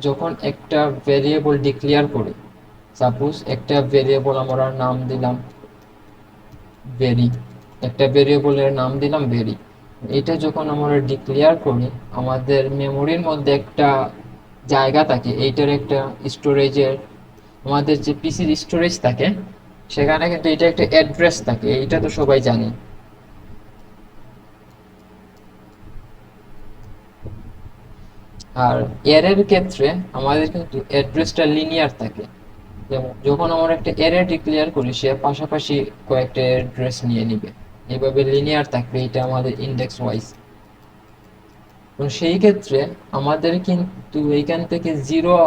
যখন একটা ভেরিয়েবল ডিক্লেয়ার করি, সাপোজ একটা ভেরিয়েবল আমরা নাম দিলাম ভেরি, একটা ভেরিয়েবলের নাম দিলাম ভেরি, এটা যখন আমরা ডিক্লেয়ার করি আমাদের মেমোরির মধ্যে একটা জায়গা থাকে, এইটার একটা স্টোরেজের, আমাদের যে পিসির স্টোরেজ থাকে সেখানে কিন্তু এটা একটা অ্যাড্রেস থাকে, এইটা তো সবাই জানে। আর অ্যারের ক্ষেত্রে আমাদের কিন্তু অ্যাড্রেসটা লিনিয়ার থাকে, যেমন যখন আমরা একটা অ্যারে ডিক্লেয়ার করি সে পাশাপাশি কয়েকটা অ্যাড্রেস নিয়ে নিবে, এইভাবে লিনিয়ার থাকবে, এটা আমাদের ইন্ডেক্স ওয়াইজ। সেই ক্ষেত্রে আমাদের কিন্তু এইখান থেকে 0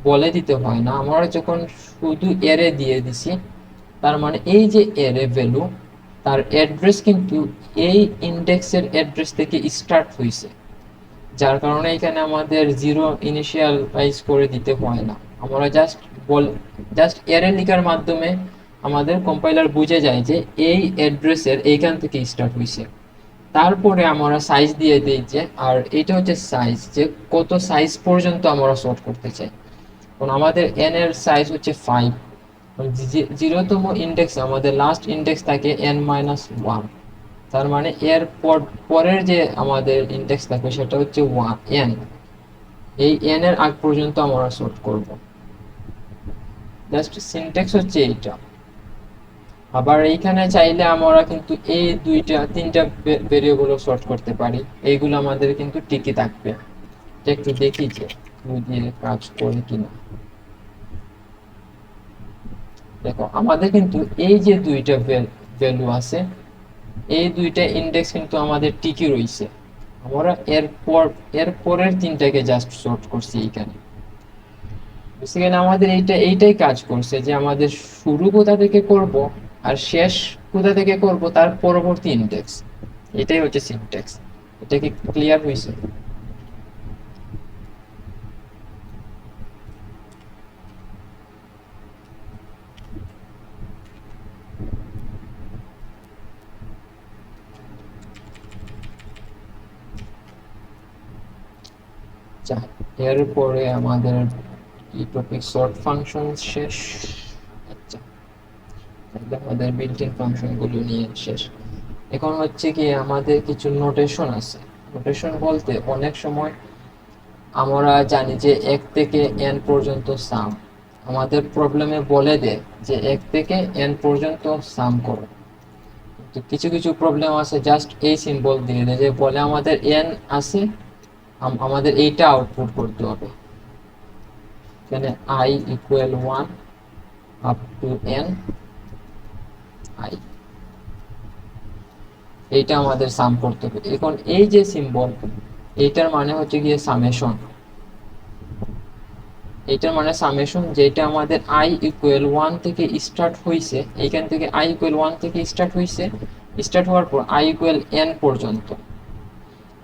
বলে দিতে হয় না, আমরা যখন শুধু অ্যারে দিয়ে দিছি, তার মানে এই যে অ্যারে ভ্যালু তার অ্যাড্রেস কিন্তু এই ইন্ডেক্সের অ্যাড্রেস থেকে স্টার্ট হয়েছে, যার কারণে এখানে আমাদের জিরো ইনিশিয়ালাইজ করে দিতে হয় না। আমরা জাস্ট অ্যারে লেখার মাধ্যমে আমাদের কম্পাইলার বুঝে যায় যে এই অ্যাড্রেসের এইখান থেকে স্টার্ট হয়েছে। তারপরে আমরা সাইজ দিয়ে দিই যে, আর এটা হচ্ছে সাইজ, যে কত সাইজ পর্যন্ত আমরা সর্ট করতে চাই। কারণ আমাদের এন এর সাইজ হচ্ছে 5, জিরোতম ইন্ডেক্স আমাদের লাস্ট ইন্ডেক্স থাকে n-1, তার মানে এর পরের যে আমাদের ইন্ডেক্স থাকবে সেটা হচ্ছে n। এই n এর আগ পর্যন্ত আমরা সর্ট করব। জাস্ট সিনট্যাক্স হচ্ছে এইটা। আবার এইখানে চাইলে আমরা কিন্তু এই তিনটা ভেরিয়েবলও সর্ট করতে পারি, এইগুলো আমাদের কিন্তু টিকে থাকবে। একটু দেখি যে দিয়ে কাজ করে কিনা। দেখো আমাদের কিন্তু এই যে দুইটা ভ্যালু আছে, এই দুইটা ইন্ডেক্স কিন্তু আমাদের টিকে রয়েছে। আমরা এর পরের তিনটাকে জাস্ট সর্ট করছি এইখানে। বেসিক্যালি আমাদের এইটাই কাজ করছে, যে আমাদের শুরু কোথা থেকে করব আর শেষ কোথা থেকে করব তার পরবর্তী ইন্ডেক্স। এটাই হচ্ছে সিনট্যাক্স। এটা কি ক্লিয়ার হয়েছে? এরপরে আমাদের কি টপিক সর্ট ফাংশন শেষ। আচ্ছা, আমাদের বিল্ট ইন ফাংশন গুলো নিয়ে শেষ। এখন হচ্ছে কি আমাদের কিছু নোটেশন আছে। নোটেশন বলতে অনেক সময় আমরা জানি যে 1 থেকে n পর্যন্ত সাম, আমাদের প্রবলেমে বলে দেয় যে 1 থেকে n পর্যন্ত সাম করো। তো কিছু কিছু প্রবলেম আছে জাস্ট এই সিম্বল দিয়ে দেয়, যে বলে আমাদের n আছে, আমাদের এইটা আউটপুট করতে হবে। এখানে i equal 1 up to n i, এইটা আমাদের সাম করতে হবে। এখন এই যে সিম্বল, এইটার মানে হচ্ছে গিয়ে সামেশন। এইটার মানে সামেশন, যেটা আমাদের i ইকুয়াল 1 থেকে স্টার্ট হইছে, এইখান থেকে i ইকুয়াল 1 থেকে স্টার্ট হইছে, স্টার্ট হওয়ার পর i ইকুয়াল n পর্যন্ত।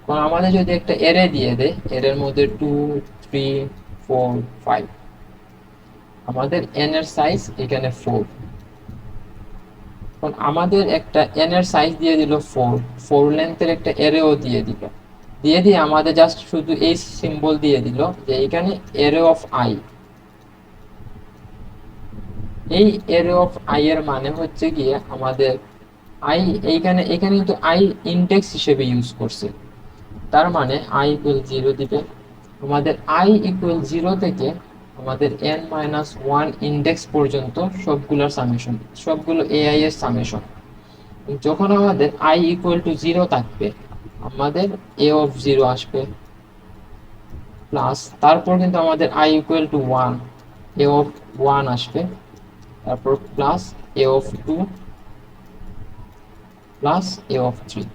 কারণ আমাদের যদি একটা অ্যারে দিয়ে দেয়, অ্যারের মধ্যে 2 3 4 5, আমাদের n এর সাইজ এখানে 4। কারণ আমাদের একটা n এর সাইজ দিয়ে দিল 4 লেন্থের একটা অ্যারেও দিয়ে দিয়ে আমাদের জাস্ট শুধু এই সিম্বল দিয়ে দিল যে এখানে অ্যারে অফ i। এই অ্যারে অফ i এর মানে হচ্ছে গিয়ে আমাদের i এখানে কিন্তু i ইন্ডেক্স হিসেবে ইউজ করছে, তার মানে i ইকুয়াল 0 দিবে। আমাদের i ইকুয়াল 0 থেকে আমাদের n-1 ইন্ডেক্স পর্যন্ত সবগুলোর সামেশন, সবগুলো ai এর সামেশন। যখন আমাদের i ইকুয়াল টু 0 থাকবে, আমাদের a অফ 0 আসবে, প্লাস তারপর কিন্তু আমাদের i equal to 1, a of 1 আসবে, তারপর plus a of 2 plus a of 3।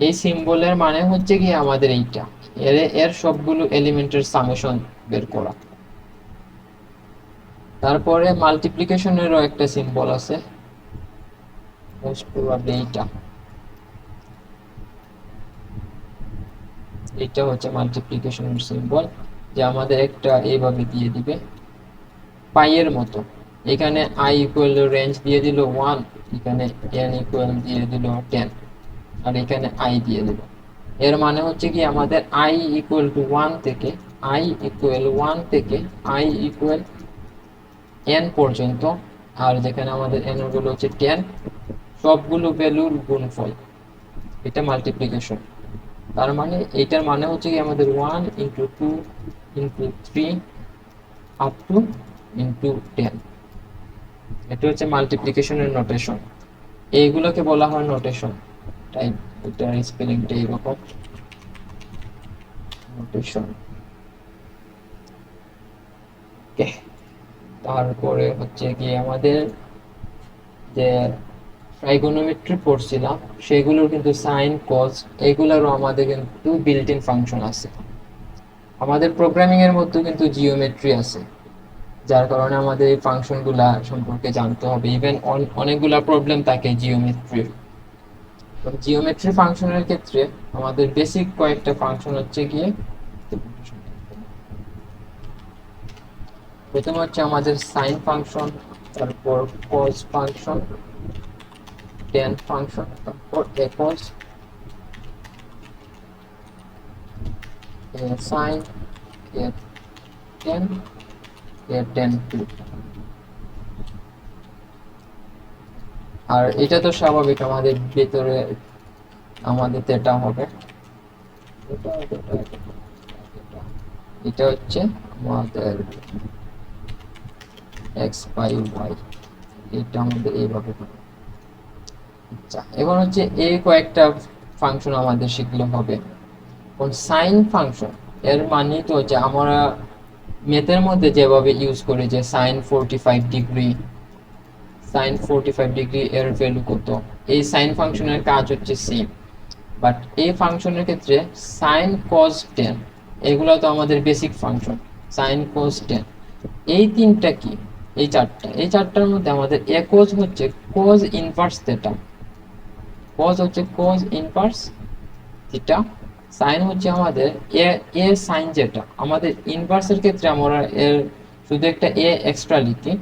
এই সিম্বলের মানে হচ্ছে কি আমাদের এইটা এর সবগুলো এলিমেন্টের সামেশন বের করা। তারপরে মাল্টিপ্লিকেশনেরও একটা সিম্বল আছে, মোস্ট প্রবাবলি এইটা হচ্ছে মাল্টিপ্লিকেশনের সিম্বল, যে আমাদের একটা এইভাবে দিয়ে দিবে পাইয়ের মতো। এখানে i ইকুয়াল রেঞ্জ দিয়ে দিল 1, এখানে n ইকুয়াল দিয়ে দিল 10, আর এখানে i দিয়ে দিল। এর মানে হচ্ছে কি আমাদের i ইকুয়াল টু 1 থেকে i ইকুয়াল n পর্যন্ত, আর যেখানে আমাদের n এর গুলো হচ্ছে 10, সবগুলো ভ্যালুর গুণফল, এটা মাল্টিপ্লিকেশন। তার মানে এইটার মানে হচ্ছে কি আমাদের 1 into 2 into 3 up to into 10। এটা হচ্ছে মাল্টিপ্লিকেশনের নোটেশন। এইগুলোকে বলা হয় নোটেশন টাইপ। এটার স্পেলিংটা এইরকম, নোটেশন। তারপরে হচ্ছে কি আমাদের যে ট্রাইগোনোমেট্রি পড়ছিলাম, সেগুলোর কিন্তু সাইন কজ এগুলোরও আমাদের কিন্তু বিল্ট ইন ফাংশন আছে। আমাদের প্রোগ্রামিং এর মধ্যে কিন্তু জিওমেট্রি আছে, যার কারণে আমাদের এই ফাংশনগুলা সম্পর্কে জানতে হবে। ইভেন অনেকগুলা প্রবলেম থাকে জিওমেট্রির। তো জিওমেট্রি ফাংশনের ক্ষেত্রে আমাদের বেসিক কয়েকটা ফাংশন হচ্ছে গিয়ে, প্রথমে হচ্ছে আমাদের সাইন ফাংশন, তারপর কজ ফাংশন, tan ফাংশন, তারপর cos, sin, tan, tan 2। আর এটা তো স্বাভাবিক, আমাদের ভিতরে আমাদের এটা হবে, এটা হচ্ছে আমাদের এক্স বাই ওয়াই, এটা আমাদের এইভাবে হবে। আচ্ছা, এখন হচ্ছে এই কয়েকটা ফাংশন আমাদের শিখলে হবে। কোন সাইন ফাংশন, এর মানে তো যে আমরা ম্যাথের মধ্যে যেভাবে ইউজ করি যে সাইন 45 ডিগ্রি, সাইন 45 ডিগ্রি এর ভ্যালু কত, এই সাইন ফাংশনের কাজ হচ্ছে সেম। বাট এই ফাংশনের ক্ষেত্রে সাইন কজ টেন, এগুলো তো আমাদের basic function. Sign cause ten, এই তিনটা কি, এই চারটার মধ্যে আমাদের এ কজ হচ্ছে কজ ইনভার্স থিটা, কজ হচ্ছে কজ ইনভার্স থিটা, সাইন হচ্ছে আমাদের এ সাইন, যেটা আমাদের ইনভার্সের ক্ষেত্রে আমরা এর শুধু একটা এ এক্সট্রা লিখি,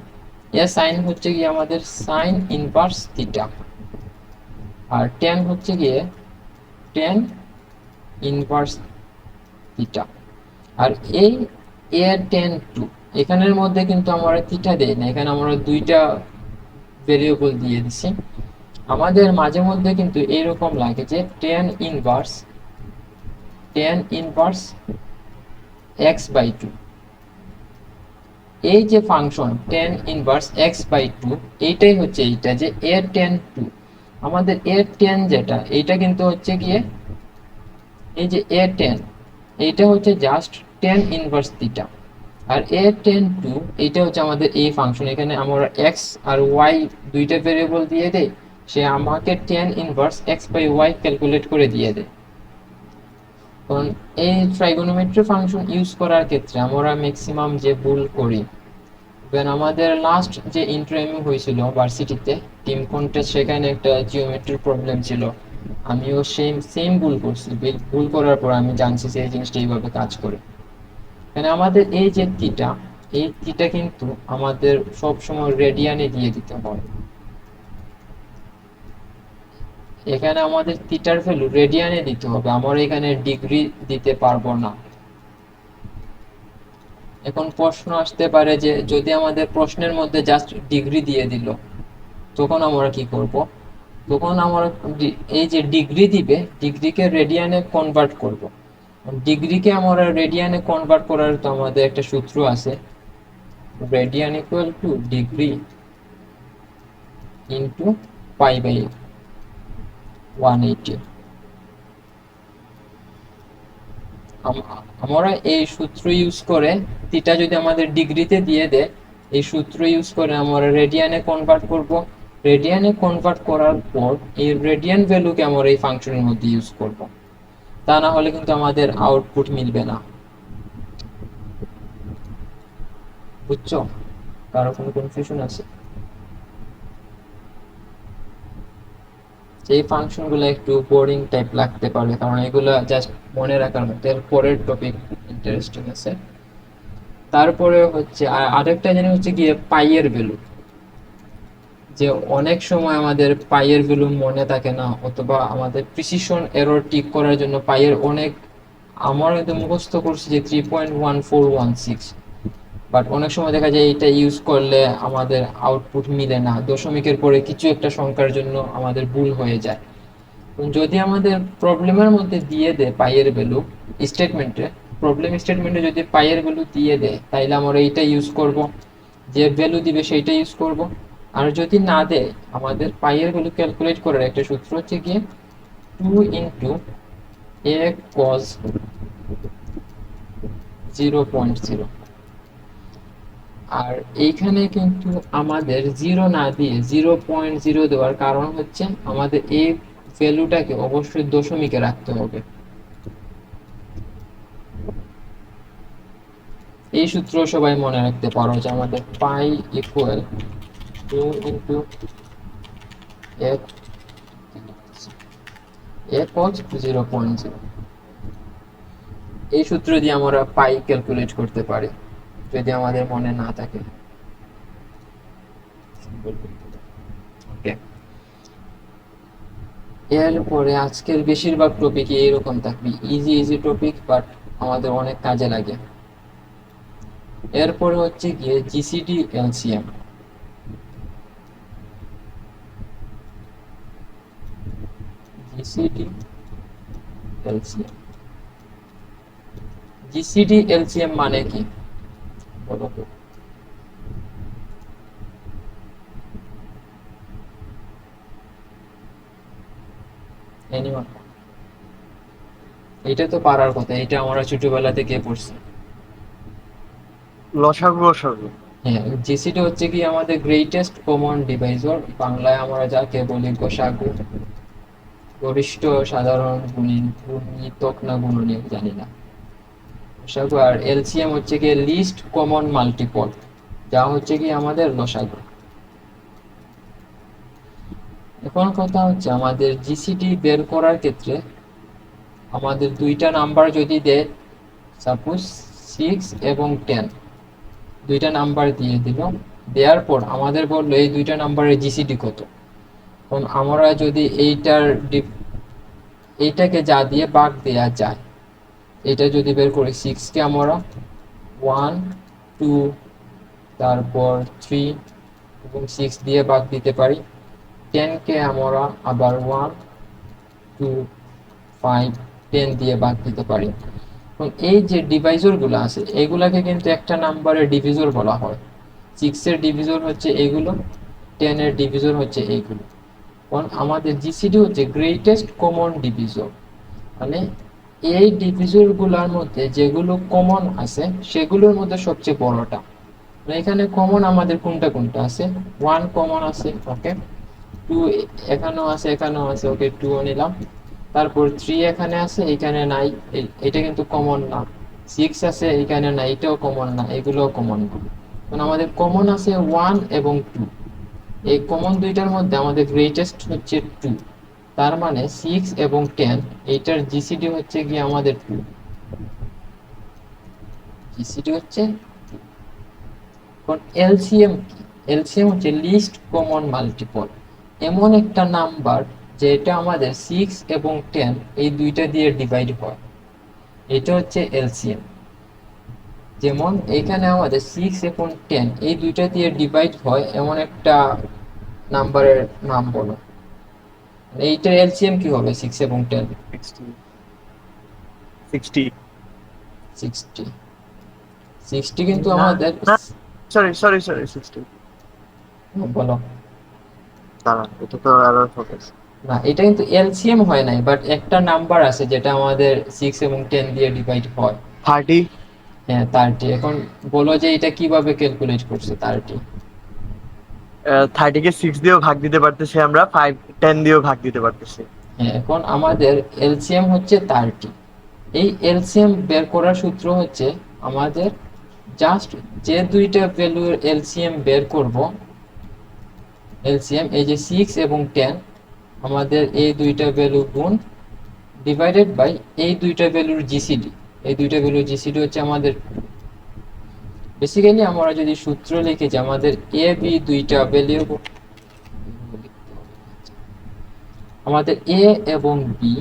এ সাইন হচ্ছে গিয়ে আমাদের সাইন ইনভার্স থিটা, আর টেন হচ্ছে গিয়ে টেন ইনভার্স থিটা। আর এই এ টেন টু, এখানের মধ্যে কিন্তু আমরা থিটা দেই না, এখানে আমরা দুইটা ভেরিয়েবল দিয়ে দিছি। আমাদের মাঝে মধ্যে কিন্তু এইরকম লাগে যে tan inverse x by two, এই যে function tan inverse x by two, এইটাই হচ্ছে এইটা যে এ টেন টু, আমাদের এ টেন যেটা, এইটা কিন্তু হচ্ছে গিয়ে এই যে এ টেন, এইটা হচ্ছে জাস্ট টেন ইনভার্স থিটা। আর এ টেন টু, এইটা হচ্ছে আমাদের এই ফাংশন, এখানে আমরা এক্স আর ওয়াই দুইটা ভেরিয়েবল দিয়ে দেই, সে আমাকে tan inverse x by y calculate করে দিয়ে দেয়। কারণ এই ট্রাইগোনোমেট্রি ফাংশন ইউজ করার ক্ষেত্রে আমরা ম্যাক্সিমাম যে ভুল করি, আমাদের লাস্ট যে ইন্টারভিউ হয়েছিল ভার্সিটিতে টিম কন্টেস্ট, সেখানে একটা জিওমেট্রির প্রবলেম ছিল, আমিও সেম ভুল করছি। ভুল করার পর আমি জানছি যে এই জিনিসটা এইভাবে কাজ করে। মানে আমাদের এই যে থিটা, এই থিটা কিন্তু আমাদের সব সময় রেডিয়ানে দিয়ে দিতে হয়। এখানে আমাদের থিটার ভ্যালু রেডিয়ানে দিতে হবে, আমরা এখানে ডিগ্রি দিতে পারবো না। এখন প্রশ্ন আসতে পারে যে যদি আমাদের প্রশ্নের মধ্যে জাস্ট ডিগ্রি দিয়ে দিল, তখন আমরা কি করব? তখন আমরা এই যে ডিগ্রি দিবে, ডিগ্রিকে রেডিয়ানে কনভার্ট করব। ডিগ্রিকে আমরা রেডিয়ানে কনভার্ট করার তো আমাদের একটা সূত্র আছে, radian equal to degree into pi by 180। আমরা এই সূত্র ইউজ করে, থিটা যদি আমাদের ডিগ্রিতে দিয়ে দেয়, এই সূত্র ইউজ করে আমরা রেডিয়ানে কনভার্ট করব। রেডিয়ানে কনভার্ট করার পর এই রেডিয়ান ভ্যালুকে আমরা এই ফাংশনের মধ্যে ইউজ করব, তা না হলে কিন্তু আমাদের আউটপুট মিলবে না। বুঝছো? কারো কোনো কনফিউশন আছে? এই ফাংশনগুলো একটু বোরিং টাইপ লাগতে পারে, কারণ এগুলো জাস্ট মনে রাখার মতো। এর পরের টপিক ইন্টারেস্টিং আছে। তারপরে হচ্ছে আরেকটা জিনিস হচ্ছে গিয়ে পাইয়ের ভ্যালু, যে অনেক সময় আমাদের পাইয়ের ভ্যালু মনে থাকে না, অথবা আমাদের প্রিসিশন এরর ঠিক করার জন্য পাইয়ের অনেক, আমরা কিন্তু মুখস্থ করছি যে 3.1416, বাট অনেক সময় দেখা যায় এটা ইউজ করলে আমাদের আউটপুট মিলে না, দশমিকের পরে কিছু একটা সংখ্যার জন্য আমাদের ভুল হয়ে যায়। যদি আমাদের প্রবলেমের মধ্যে দিয়ে দেয় পাইয়ের ভ্যালু স্টেটমেন্টে, প্রবলেম স্টেটমেন্টে যদি পাইয়ের ভ্যালু দিয়ে দেয়, তাইলে আমরা এইটা ইউজ করব, যে ভ্যালু দিবে সেইটা ইউজ করব। আর যদি না দেয়, আমাদের পাইয়ের ভ্যালু ক্যালকুলেট করার একটা সূত্র হচ্ছে গিয়ে 2 ইন্টু a cos 0.0। আর এইখানে কিন্তু আমাদের 0 না দিয়ে 0.0 দেওয়ার কারণ হচ্ছে আমাদের এই ভ্যালুটাকে অবশ্যই দশমিকে রাখতে হবে। এই সূত্র সবাই মনে রাখতে পারো যে আমাদের পাই ইকুয়াল 2 ইন্টু এক cos 0.0। এই সূত্র দিয়ে আমরা পাই ক্যালকুলেট করতে পারি যদি আমাদের মনে না থাকে। ওকে, এরপরে আজকের বেশিরভাগ টপিক এইরকম থাকবে, ইজি ইজি টপিক, বাট আমাদের অনেক কাজে লাগে। এরপরে হচ্ছে গিয়ে GCD LCM. GCD LCM, GCD LCM মানে কি বলো তো? Anyone? এটা তো পারার কথা, এটা আমরা ছোটবেলা থেকে পড়ছি। লসাগু গসাগু। হ্যাঁ, জিসিডি হচ্ছে কি আমাদের গ্রেটেস্ট কমন ডিভাইসর, বাংলায় আমরা যাকে বলি গোসাগু, গরিষ্ঠ সাধারণ গুণিতক না গুণনীয়ক জানি না, গোসাগু। আর এলসিএম হচ্ছে কি লিস্ট কমন মাল্টিপল, যা হচ্ছে কি আমাদের লসাগু। এখন কথা হচ্ছে আমাদের জিসিডি বের করার ক্ষেত্রে আমাদের দুইটা নাম্বার যদি দেয়, সাপোজ 6 এবং 10, দুইটা নাম্বার দিয়ে দিল, দেওয়ার পর আমাদের বললো এই দুইটা নাম্বারের জিসিডি কত। এখন আমরা যদি এইটাকে যা দিয়ে ভাগ দেওয়া যায়, এটা যদি বের করি 6 কে আমরা 1 2 তারপর 3 এবং 6 দিয়ে ভাগ দিতে পারি, 10 কে আমরা আবার 1 2 5 10 দিয়ে ভাগ দিতে পারি। এবং এই যে ডিভাইজর গুলো আছে এগুলাকে কিন্তু একটা নাম্বারের ডিভিজর বলা হয়। 6 এর ডিভিজর হচ্ছে এগুলো, 10 এর ডিভিজর হচ্ছে এইগুলো। কারণ আমাদের জিসিডি হচ্ছে গ্রেটেস্ট কমন ডিভিজর, মানে এই ডিভিজর গুলোর মধ্যে যেগুলো কমন আছে সেগুলোর মধ্যে সবচেয়ে বড়টা। মানে এখানে কমন আমাদের কোনটা কোনটা আছে, 1 কমন আছে, ওকে, 2 এখানেও আছে, এখানেও আছে, ওকে 2 নিলাম। তারপর 3 এখানে আছে, এখানে নাই, এটা কিন্তু কমন না। 6 আছে, এখানে নাই, এটাও কমন না, এগুলোও কমন না। কারণ আমাদের কমন আছে 1 এবং 2, এই কমন দুইটার মধ্যে আমাদের গ্রেটেস্ট হচ্ছে 2, তার মানে 6 এবং 10 এইটার জিসিডি হচ্ছে কি আমাদের 2, জিসিডি হচ্ছে 2। এখন এলসিএম কি? এলসিএম হচ্ছে লিস্ট কমন মাল্টিপল, এমন একটা নাম্বার যেটা আমাদের 6 এবং 10 এই দুইটা দিয়ে ডিভাইড হয়, এটা হচ্ছে এলসিএম। যেমন এখানে আমাদের 6 এবং 10 এই দুইটা দিয়ে ডিভাইড হয় এমন একটা নাম্বারের নাম বলো, এইটার এলসিএম কি হবে 6 এবং 10? 60 60 60 কিন্তু আমাদের সরি সরি সরি 60। বলো দাঁড়ান, এটা তো আরো ফোকাস। না, এটা কিন্তু এলসিএম হয় নাই, বাট একটা নাম্বার আছে যেটা আমাদের 6 এবং 10 দিয়ে ডিভাইড হয়। 30। হ্যাঁ 30। এখন বলো যে এটা কিভাবে ক্যালকুলেট করছে 30? 30 কে 6 দিয়েও ভাগ দিতে পারতেছি আমরা, 5 10 দিয়েও ভাগ দিতে পারতেছি। হ্যাঁ, এখন আমাদের এলসিএম হচ্ছে 30। এই এলসিএম বের করার সূত্র হচ্ছে আমাদের জাস্ট যে দুইটা ভ্যালুর এলসিএম বের করব, এলসিএম এই যে 6 এবং 10, আমাদের এই দুইটা ভ্যালু গুণ ডিভাইডেড বাই এই দুইটা ভ্যালুর জিসিডি, এই দুইটা ভ্যালুর জিসিডি হচ্ছে আমাদের। বেসিক্যালি আমরা যদি সূত্র লিখি যে আমাদের এ বি দুইটা ভ্যালু, আমাদের এ এবং বি,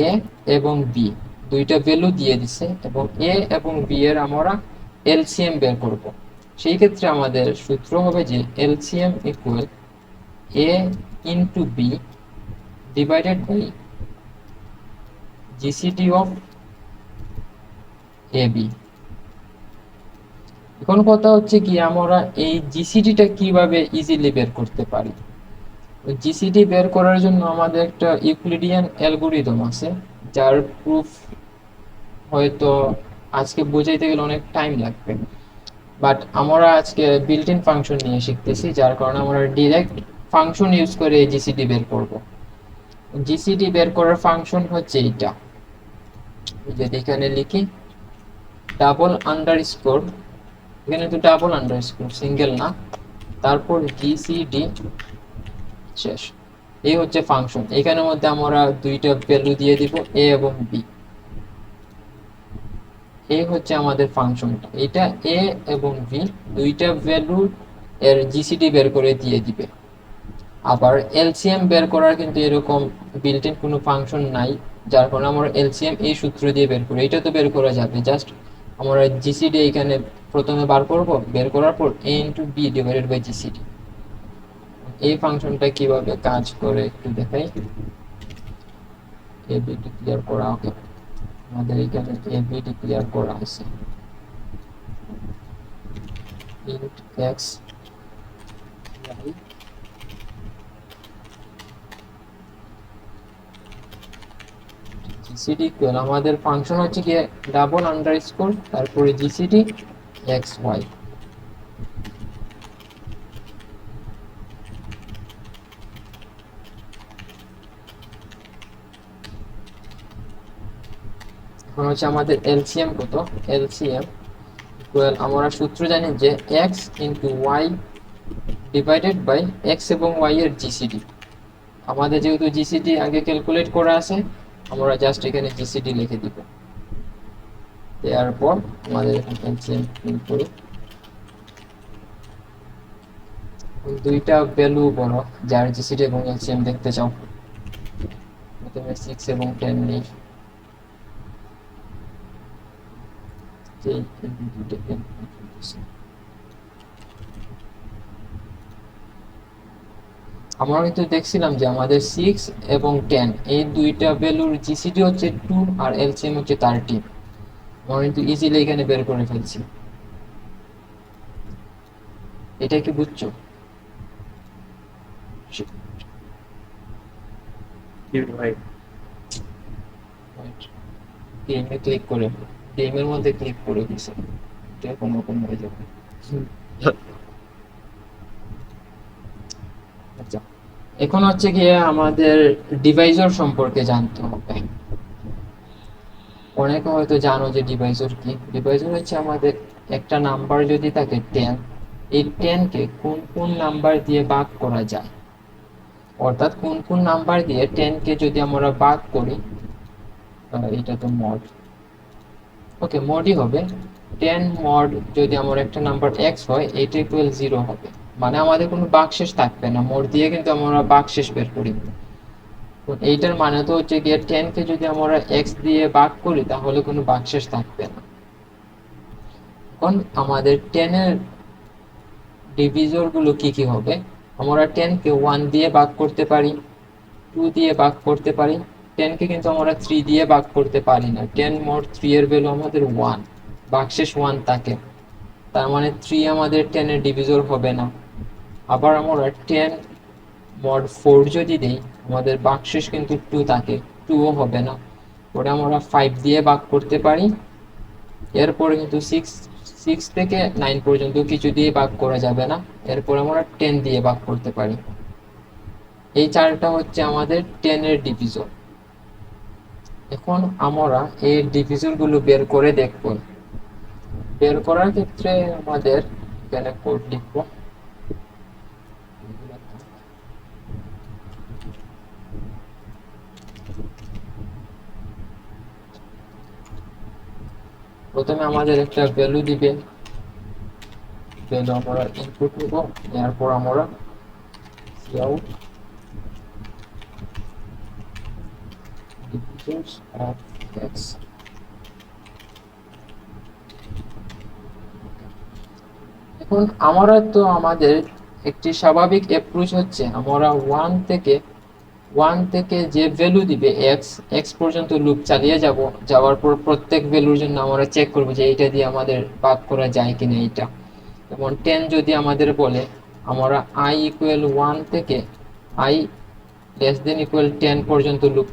এ এবং বি দুইটা ভ্যালু দিয়ে দিছে এবং এ এবং বি এর আমরা এলসিএম বের করব। সেই ক্ষেত্রে আমাদের সূত্র হবে যে LCM equal A into B divided by GCD of A B. এখন কথা হচ্ছে কি আমরা এই জিসিডিটা কিভাবে ইজিলি বের করতে পারি। জিসিডি বের করার জন্য আমাদের একটা ইউক্লিডিয়ান অ্যালগরিদম আছে, যার প্রুফ হয়তো আজকে বোঝাইতে গেলে অনেক টাইম লাগবে, বাট আমরা আজকে বিল্ট ইন ফাংশন নিয়ে শিখতেছি, যার কারণে আমরা ডিরেক্ট ফাংশন ইউজ করে জিসিডি বের করব। জিসিডি বের করার ফাংশন হচ্ছে এইটা, যদি এখানে লিখি ডাবল আন্ডারস্কোর, এখানে তো ডাবল আন্ডারস্কোর, সিঙ্গেল না, তারপর জিসিডি শেষ। এই হচ্ছে ফাংশন। এখানের মধ্যে আমরা দুইটা ভ্যালু দিয়ে দিব, এ এবং বি। এই হচ্ছে আমাদের ফাংশনটা, এটা এ এবং বি দুইটা ভ্যালু এর জিসিডি বের করে দিয়ে দিবে। আবার এলসিএম বের করার কিন্তু এরকম বিল্ট ইন কোনো ফাংশন নাই, যার কারণে আমরা এলসিএম এই সূত্র দিয়ে বের করি। এটা তো বের করা যাবে, জাস্ট আমরা জিসিডি এখানে প্রথমে বার করব, বের করার পর A into B divided by GCD. এই ফাংশনটা কিভাবে কাজ করে একটু দেখাই। এ বি ডিক্লেয়ার করা, ওকে, আমাদের এখানে এ বি ডিক্লেয়ার করা আছে, int x y GCD equal, আমাদের ফাংশন হচ্ছে কি ডাবল আন্ডারস্কোর তারপরে জিসিডি এক্স ওয়াই। এখন হচ্ছে আমাদের এলসিএম কত, এলসিএম ইকুয়াল আমরা সূত্র জানি যে x into y divided by x এবং ওয়াই এর জিসিডি। আমাদের যেহেতু জিসিডি আগে ক্যালকুলেট করা আছে, আমরা জাস্ট এখানে জিসিডি লিখে দিব, দেওয়ার পর আমাদের এখানে এলসিএম প্রিন্ট করি। দুইটা ভ্যালু বলো যার জিসিডি এবং এলসিএম দেখতে চাও। প্রথমে 6 এবং 10 নেই, আমরা কিন্তু দেখছিলাম যে আমাদের 6 এবং 10 এই দুইটা ভ্যালুর জিসিডি হচ্ছে 2 আর এলসিএম হচ্ছে 13। আমরা কিন্তু ইজিলি এখানে বের করে ফেলছি। এটা কি বুঝছো? ভাই গেমে ক্লিক করে, গেমের মধ্যে ক্লিক করে দিছে, এটা কোনো রকম হয়ে যাবে। আচ্ছা, এখন হচ্ছে গিয়ে আমাদের ডিভাইসর সম্পর্কে জানতে হবে। অনেকে হয়তো জানো যে ডিভাইসর কি। ডিভাইসর হচ্ছে আমাদের একটা নাম্বার যদি থাকে 10, এই 10 কে কোন কোন নাম্বার দিয়ে ভাগ করা যায়, অর্থাৎ কোন কোন নাম্বার দিয়ে 10 কে যদি আমরা ভাগ করি, এটা তো মড, ওকে মডই হবে। 10 মড যদি আমার একটা নাম্বার x হয়, এটা ইকুয়াল 0 হবে, মানে আমাদের কোনো ভাগশেষ থাকবে না। মড দিয়ে কিন্তু আমরা ভাগশেষ বের করি। তো এইটার মানে তো হচ্ছে গিয়ে 10 কে যদি আমরা x দিয়ে ভাগ করি তাহলে কোনো ভাগশেষ থাকবে না। এখন আমাদের 10 এর ডিভিজর গুলো কি কি হবে, আমরা 10 কে 1 দিয়ে ভাগ করতে পারি, 2 দিয়ে ভাগ করতে পারি। 10 কে কিন্তু আমরা 3 দিয়ে ভাগ করতে পারি না, 10 মোড 3 এর ভ্যালু আমাদের 1, ভাগশেষ 1 থাকে, তার মানে 3 আমাদের 10 এর ডিভিজর হবে না। আবার আমরা 10 mod 4 যদি দেই, আমাদের ভাগশেষ কিন্তু 2 থাকে, 2 ও হবে না। ওটা আমরা 5 দিয়ে ভাগ করতে পারি। এরপরে কিন্তু 6 থেকে 9 পর্যন্ত কিছু দিয়ে ভাগ করা যাবে না, এরপর আমরা 10 দিয়ে ভাগ করতে পারি। এই চারটা হচ্ছে আমাদের 10 এর ডিভিজর। এখন আমরা এই ডিভিজর গুলো বের করে দেখব। বের করার ক্ষেত্রে আমাদের এখানে কোড লিখবো। প্রথমে আমাদের একটা ভ্যালু দিবে, ভ্যালু আমরা ইনপুট নিব, এরপর আমরা কাউট ডিভিজনস অফ x। এখন আমরা তো আমাদের একটি স্বাভাবিক অ্যাপ্রোচ হচ্ছে আমরা 1 থেকে যে ভ্যালু দিবে x পর্যন্ত লুপ চালিয়ে যাওয়ার পর প্রত্যেক ভ্যালুর জন্য আমরা চেক করব যে এটা দিয়ে আমাদের ভাগ করা যায় কিনা। এটা যেমন 10 যদি আমাদের বলে, আমরা i ইকুয়াল 1 থেকে i লেস দেন ইকুয়াল 10 পর্যন্ত লুপ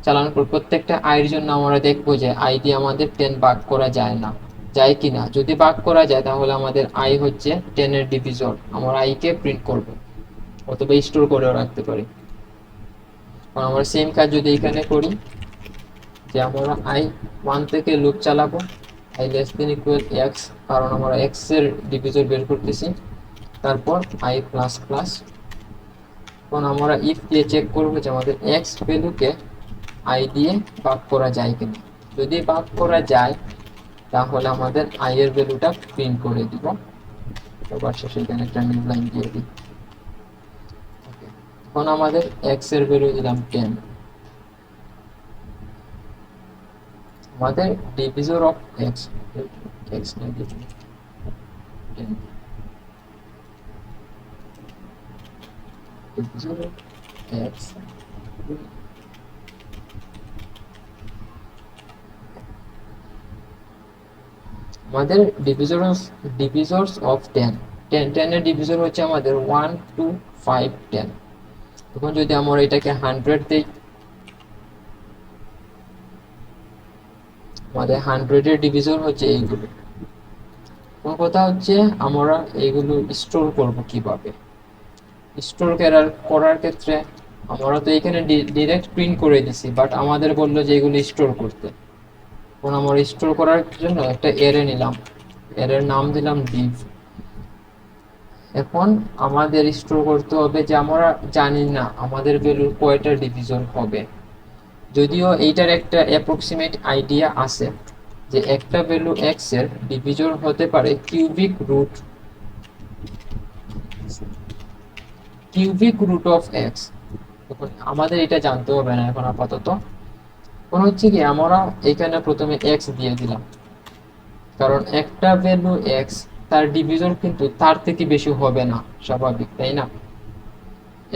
চালানোর পর প্রত্যেকটা i এর জন্য আমরা দেখবো যে i দিয়ে আমাদের 10 ভাগ করা যায় কিনা। যদি ভাগ করা যায় তাহলে আমাদের i হচ্ছে 10 এর ডিভিজর, আমরা i কে প্রিন্ট করব অথবা স্টোর করেও রাখতে পারি। আমরা সেম কাজ যদি এখানে করি, যে আমরা আই 1 থেকে লুপ চালাবো I less than equal x, কারণ আমরা এক্স এর ডিভিজর বের করতেছি। তারপর আই প্লাস প্লাস, এখন আমরা ইফ দিয়ে চেক করবো যে আমাদের এক্স ভ্যালুকে আই দিয়ে ভাগ করা যায় কিনা। যদি ভাগ করা যায় তাহলে আমাদের আই এর ভ্যালুটা প্রিন্ট করে দিব। সবার শেষে এখানে একটা নিউ লাইন দিয়ে দিই। এখন আমাদের এক্স এর ভ্যালু দিলাম 10, আমাদের ডিভিজর অফ এক্স, এক্স না দিই 10, ডিভিজর অফ এক্স, আমাদের ডিভিজর্স অফ 10, 10 এর ডিভিজর হচ্ছে আমাদের 1 2 5 10। এখন যদি আমরা এটাকে 100 দেই, আমাদের 100 এর ডিভিজর হচ্ছে এইগুলো। কোন কথা হচ্ছে আমরা এইগুলো স্টোর করব কিভাবে। স্টোর করার ক্ষেত্রে আমরা তো এখানে ডাইরেক্ট প্রিন্ট করে দিছি, বাট আমাদের বললো যে এগুলো স্টোর করতে। এখন আমরা স্টোর করার জন্য একটা অ্যারে নিলাম, অ্যারের নাম দিলাম div। এখন আমাদের স্টোর করতে হবে যে আমরা জানি না আমাদের ভ্যালুর কয়টা ডিভিজন হবে, যদিও এইটার একটা অ্যাপ্রক্সিমেট আইডিয়া আছে যে একটা ভ্যালু এক্স এর ডিভিজন হতে পারে কিউবিক রুট অফ এক্স। এখন আমাদের এটা জানতে হবে না এখন আপাতত। কোন হচ্ছে কি আমরা এখানে প্রথমে এক্স দিয়ে দিলাম, কারণ একটা ভ্যালু এক্স তার ডিভিজন কিন্তু তার থেকে বেশি হবে না, স্বাভাবিক তাই না।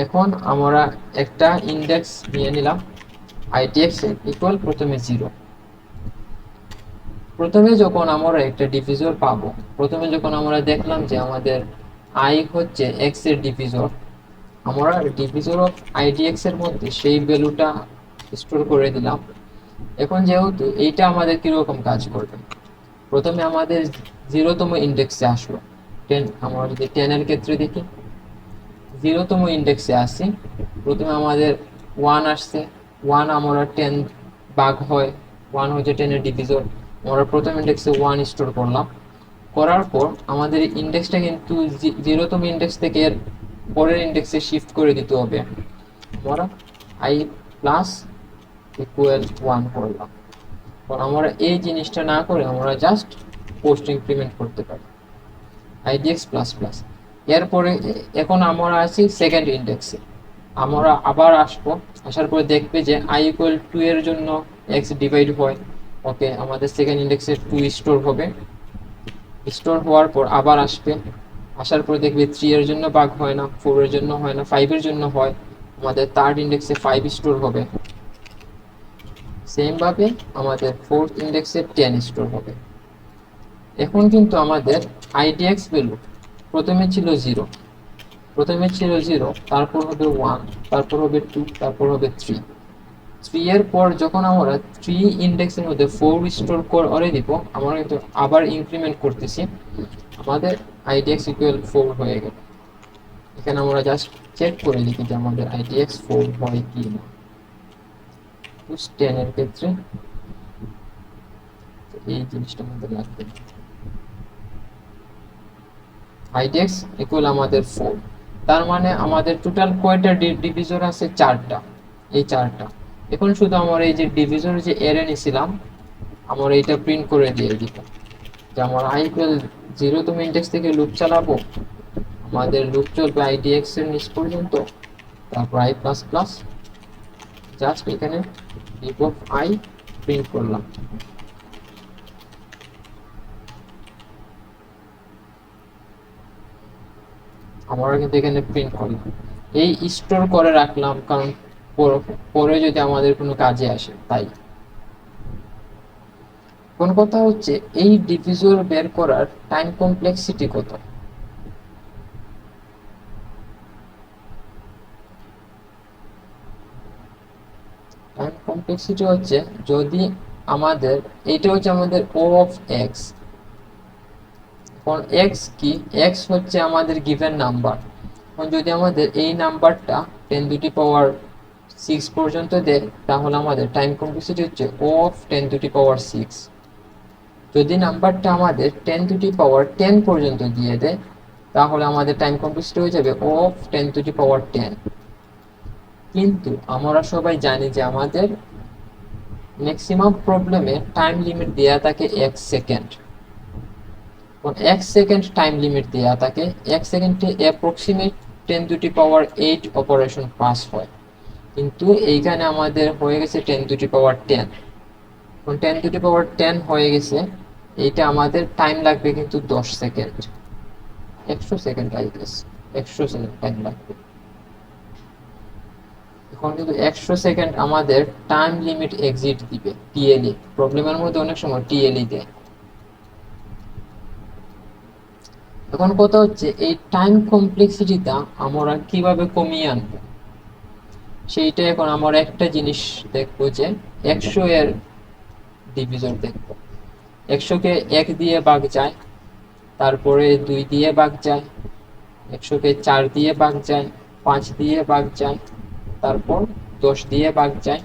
এখন আমরা একটা ইন্ডেক্স নিয়ে নিলাম আইটিএক্স ইকুয়াল প্রথমে 0। প্রথমে যখন আমরা একটা ডিভিজর পাবো, প্রথমে যখন আমরা দেখলাম যে আমাদের আই হচ্ছে এক্স এর ডিভিজর, আমরা ডিভিজর অফ আইডিএক্স এর মধ্যে সেই ভ্যালুটা স্টোর করে দিলাম। এখন যেহেতু এইটা আমাদের কিরকম কাজ করবে, প্রথমে আমাদের 0তম ইন্ডেক্সে আসলো 10। আমরা যদি 10 এর ক্ষেত্রে দেখি, 0তম ইন্ডেক্সে আসি, প্রথমে আমাদের 1 আসছে, 1 আমরা 10 ভাগ হয়, 1 হচ্ছে 10 এর ডিভিজর। আমরা প্রথম ইন্ডেক্সে 1 স্টোর করলাম, করার পর আমাদের ইন্ডেক্সটা কিন্তু 0তম ইন্ডেক্স থেকে এর পরের ইন্ডেক্সে শিফট করে দিতে হবে। আমরা আই প্লাস ইকুয়াল 1 করলাম। আমরা এই জিনিসটা না করে আমরা জাস্ট পোস্ট ইনক্রিমেন্ট করতে পারি আইডিএক্স প্লাস প্লাস। এরপরে এখন আমরা আছি সেকেন্ড ইন্ডেক্সে, আমরা আবার আসবো, আসার পরে দেখবে যে আই ইকুয়াল 2 এর জন্য এক্স ডিভাইড হয়। ওকে, আমাদের সেকেন্ড ইন্ডেক্সে 2 স্টোর হবে, স্টোর হওয়ার পর আবার আসবে, আসার পরে দেখবে 3 এর জন্য ভাগ হয় না, 4 এর জন্য হয় না, 5 এর জন্য হয়, আমাদের থার্ড ইন্ডেক্সে 5 স্টোর হবে। সেম ভাবে আমাদের ফোর্থ ইন্ডেক্সে 10 স্টোর হবে। এখন কিন্তু আমাদের আইডিএক্স ভ্যালু প্রথমে ছিল 0, তারপর হবে 1, তারপর হবে 2, তারপর হবে 3। 3 এর পর যখন আমরা 3 ইন্ডেক্সের মধ্যে 4 স্টোর করে দিব, আমরা কিন্তু আবার ইনক্রিমেন্ট করতেছি, আমাদের আইডিএক্স ইকুয়াল 4 হয়ে গেল। এখানে আমরা জাস্ট চেক করে দেখি যে আমাদের আইডিএক্স 4 হয় কি না। 10 এর ক্ষেত্রে এই জিনিসটা আমাদের লাগবে, আইডিএক্স ইকুয়াল আমাদের 4। তার মানে আমাদের টোটাল কয়টা ডিভিজর আছে? 4টা, এই 4টা। এখন শুধু আমরা এই যে ডিভিজর যে অ্যারে নিছিলাম, আমরা এটা প্রিন্ট করে দিয়ে দিব যে আমরা আই ইকুয়াল 0তম ইন্ডেক্স থেকে লুপ চালাবো, আমাদের লুপ চলবে আইডিএক্স এর নিচ পর্যন্ত, তারপর আই প্লাস প্লাস, জাস্ট এখানে ডিভ অফ আই প্রিন্ট করলাম। আমরা কিন্তু এখানে প্রিন্ট করলাম, এই স্টোর করে রাখলাম কারণ পরে যদি আমাদের কোনো কাজে আসে তাই। কোন কথা হচ্ছে এই ডিভিজর বের করার টাইম কমপ্লেক্সিটি কত? টাইম কমপ্লেক্সিটি হচ্ছে যদি আমাদের এইটা হচ্ছে আমাদের ও অফ এক্স। এখন এক্স কি? এক্স হচ্ছে আমাদের গিভেন নাম্বার। এখন যদি আমাদের এই নাম্বারটা 10 টু দি পাওয়ার 6 পর্যন্ত দেয়, তাহলে আমাদের টাইম কমপ্লেক্সিটি হচ্ছে O অফ 10 টু দি পাওয়ার 6। যদি নাম্বারটা আমাদের 10 টু দি পাওয়ার 10 পর্যন্ত দিয়ে দেয়, তাহলে আমাদের টাইম কমপ্লেক্সিটি হয়ে যাবে O অফ 10 টু দি পাওয়ার 10। কিন্তু আমরা সবাই জানি যে আমাদের ম্যাক্সিমাম প্রবলেমে টাইম লিমিট দেওয়া থাকে 1 সেকেন্ড। 1 সেকেন্ড টাইম লিমিট দেওয়া থাকে, 1 সেকেন্ডে approximate 10 to the power 8 operation pass হয়, কিন্তু এইখানে আমাদের হয়ে গেছে 10 to the power 10। 10 to the পাওয়ার 10 হয়ে গেছে, এইটা আমাদের টাইম লাগবে কিন্তু 10 second, 100 second I guess, 100 second time লাগবে। এখন কিন্তু 100 সেকেন্ড আমাদের টাইম লিমিট এক্সিট দিবে টিএলই। প্রবলেমের মধ্যে অনেক সময় টিএলই দেয়। এখন কথা হচ্ছে এই টাইম কমপ্লেক্সিটিটা আমরা কিভাবে কমিয়ে আনবো, সেইটা এখন আমরা একটা জিনিস দেখবো যে 100 এর ডিভিজর দেখবো। 100-কে 1 দিয়ে ভাগ যায়, তারপরে 2 দিয়ে ভাগ যায়, 100-কে 4 দিয়ে ভাগ যায়, 5 দিয়ে ভাগ যায়, তারপর 10 দিয়ে ভাগ যায়।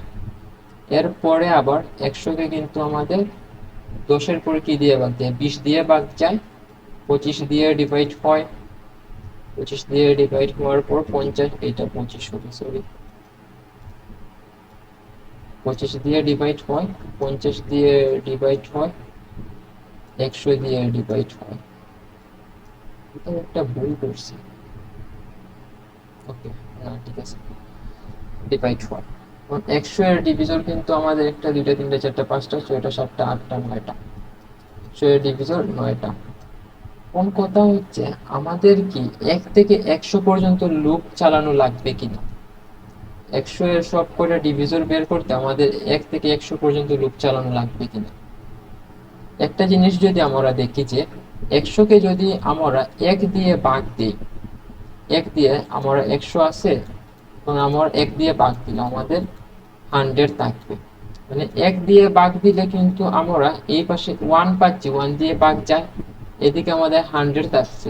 এরপরে আবার 100-কে কিন্তু আমাদের 10-এর পরে কি দিয়ে ভাগ যায়, 20 দিয়ে ভাগ যায়, 25 দিয়ে ডিভাইড হয়, 25 দিয়ে ডিভাইড হওয়ার পর 50, এটা 25 হবে, সরি 25 দিয়ে ডিভাইড হয়, 50 দিয়ে ডিভাইড হয়, 100 দিয়ে ডিভাইড হয়। এটা একটা ভুল করছি, ওকে না ঠিক আছে, ডিভাইড হয়। 100 এর ডিভিজর কিন্তু আমাদের 1 2 3 4 5 6 7 8 9টা। 100 এর ডিভিজর 9টা। কোন কথা হচ্ছে আমাদের কি 1 থেকে 100 পর্যন্ত লুপ চালানো লাগবে কিনা, 100 এর সব কটা ডিভিজর বের করতে আমাদের 1 থেকে 100 পর্যন্ত লুপ চালানো লাগবে কিনা। একটা জিনিস যদি আমরা দেখি যে 100-কে যদি আমরা 1 দিয়ে ভাগ দিই, 1 দিয়ে আমরা 100 আছে, তখন আমরা 1 দিয়ে ভাগ দিলে আমাদের 100 থাকবে। মানে 1 দিয়ে ভাগ দিলে কিন্তু আমরা এই পাশে 1 পাচ্ছি, 1 দিয়ে ভাগ যায়, এদিকে আমাদের 100 থাকছে,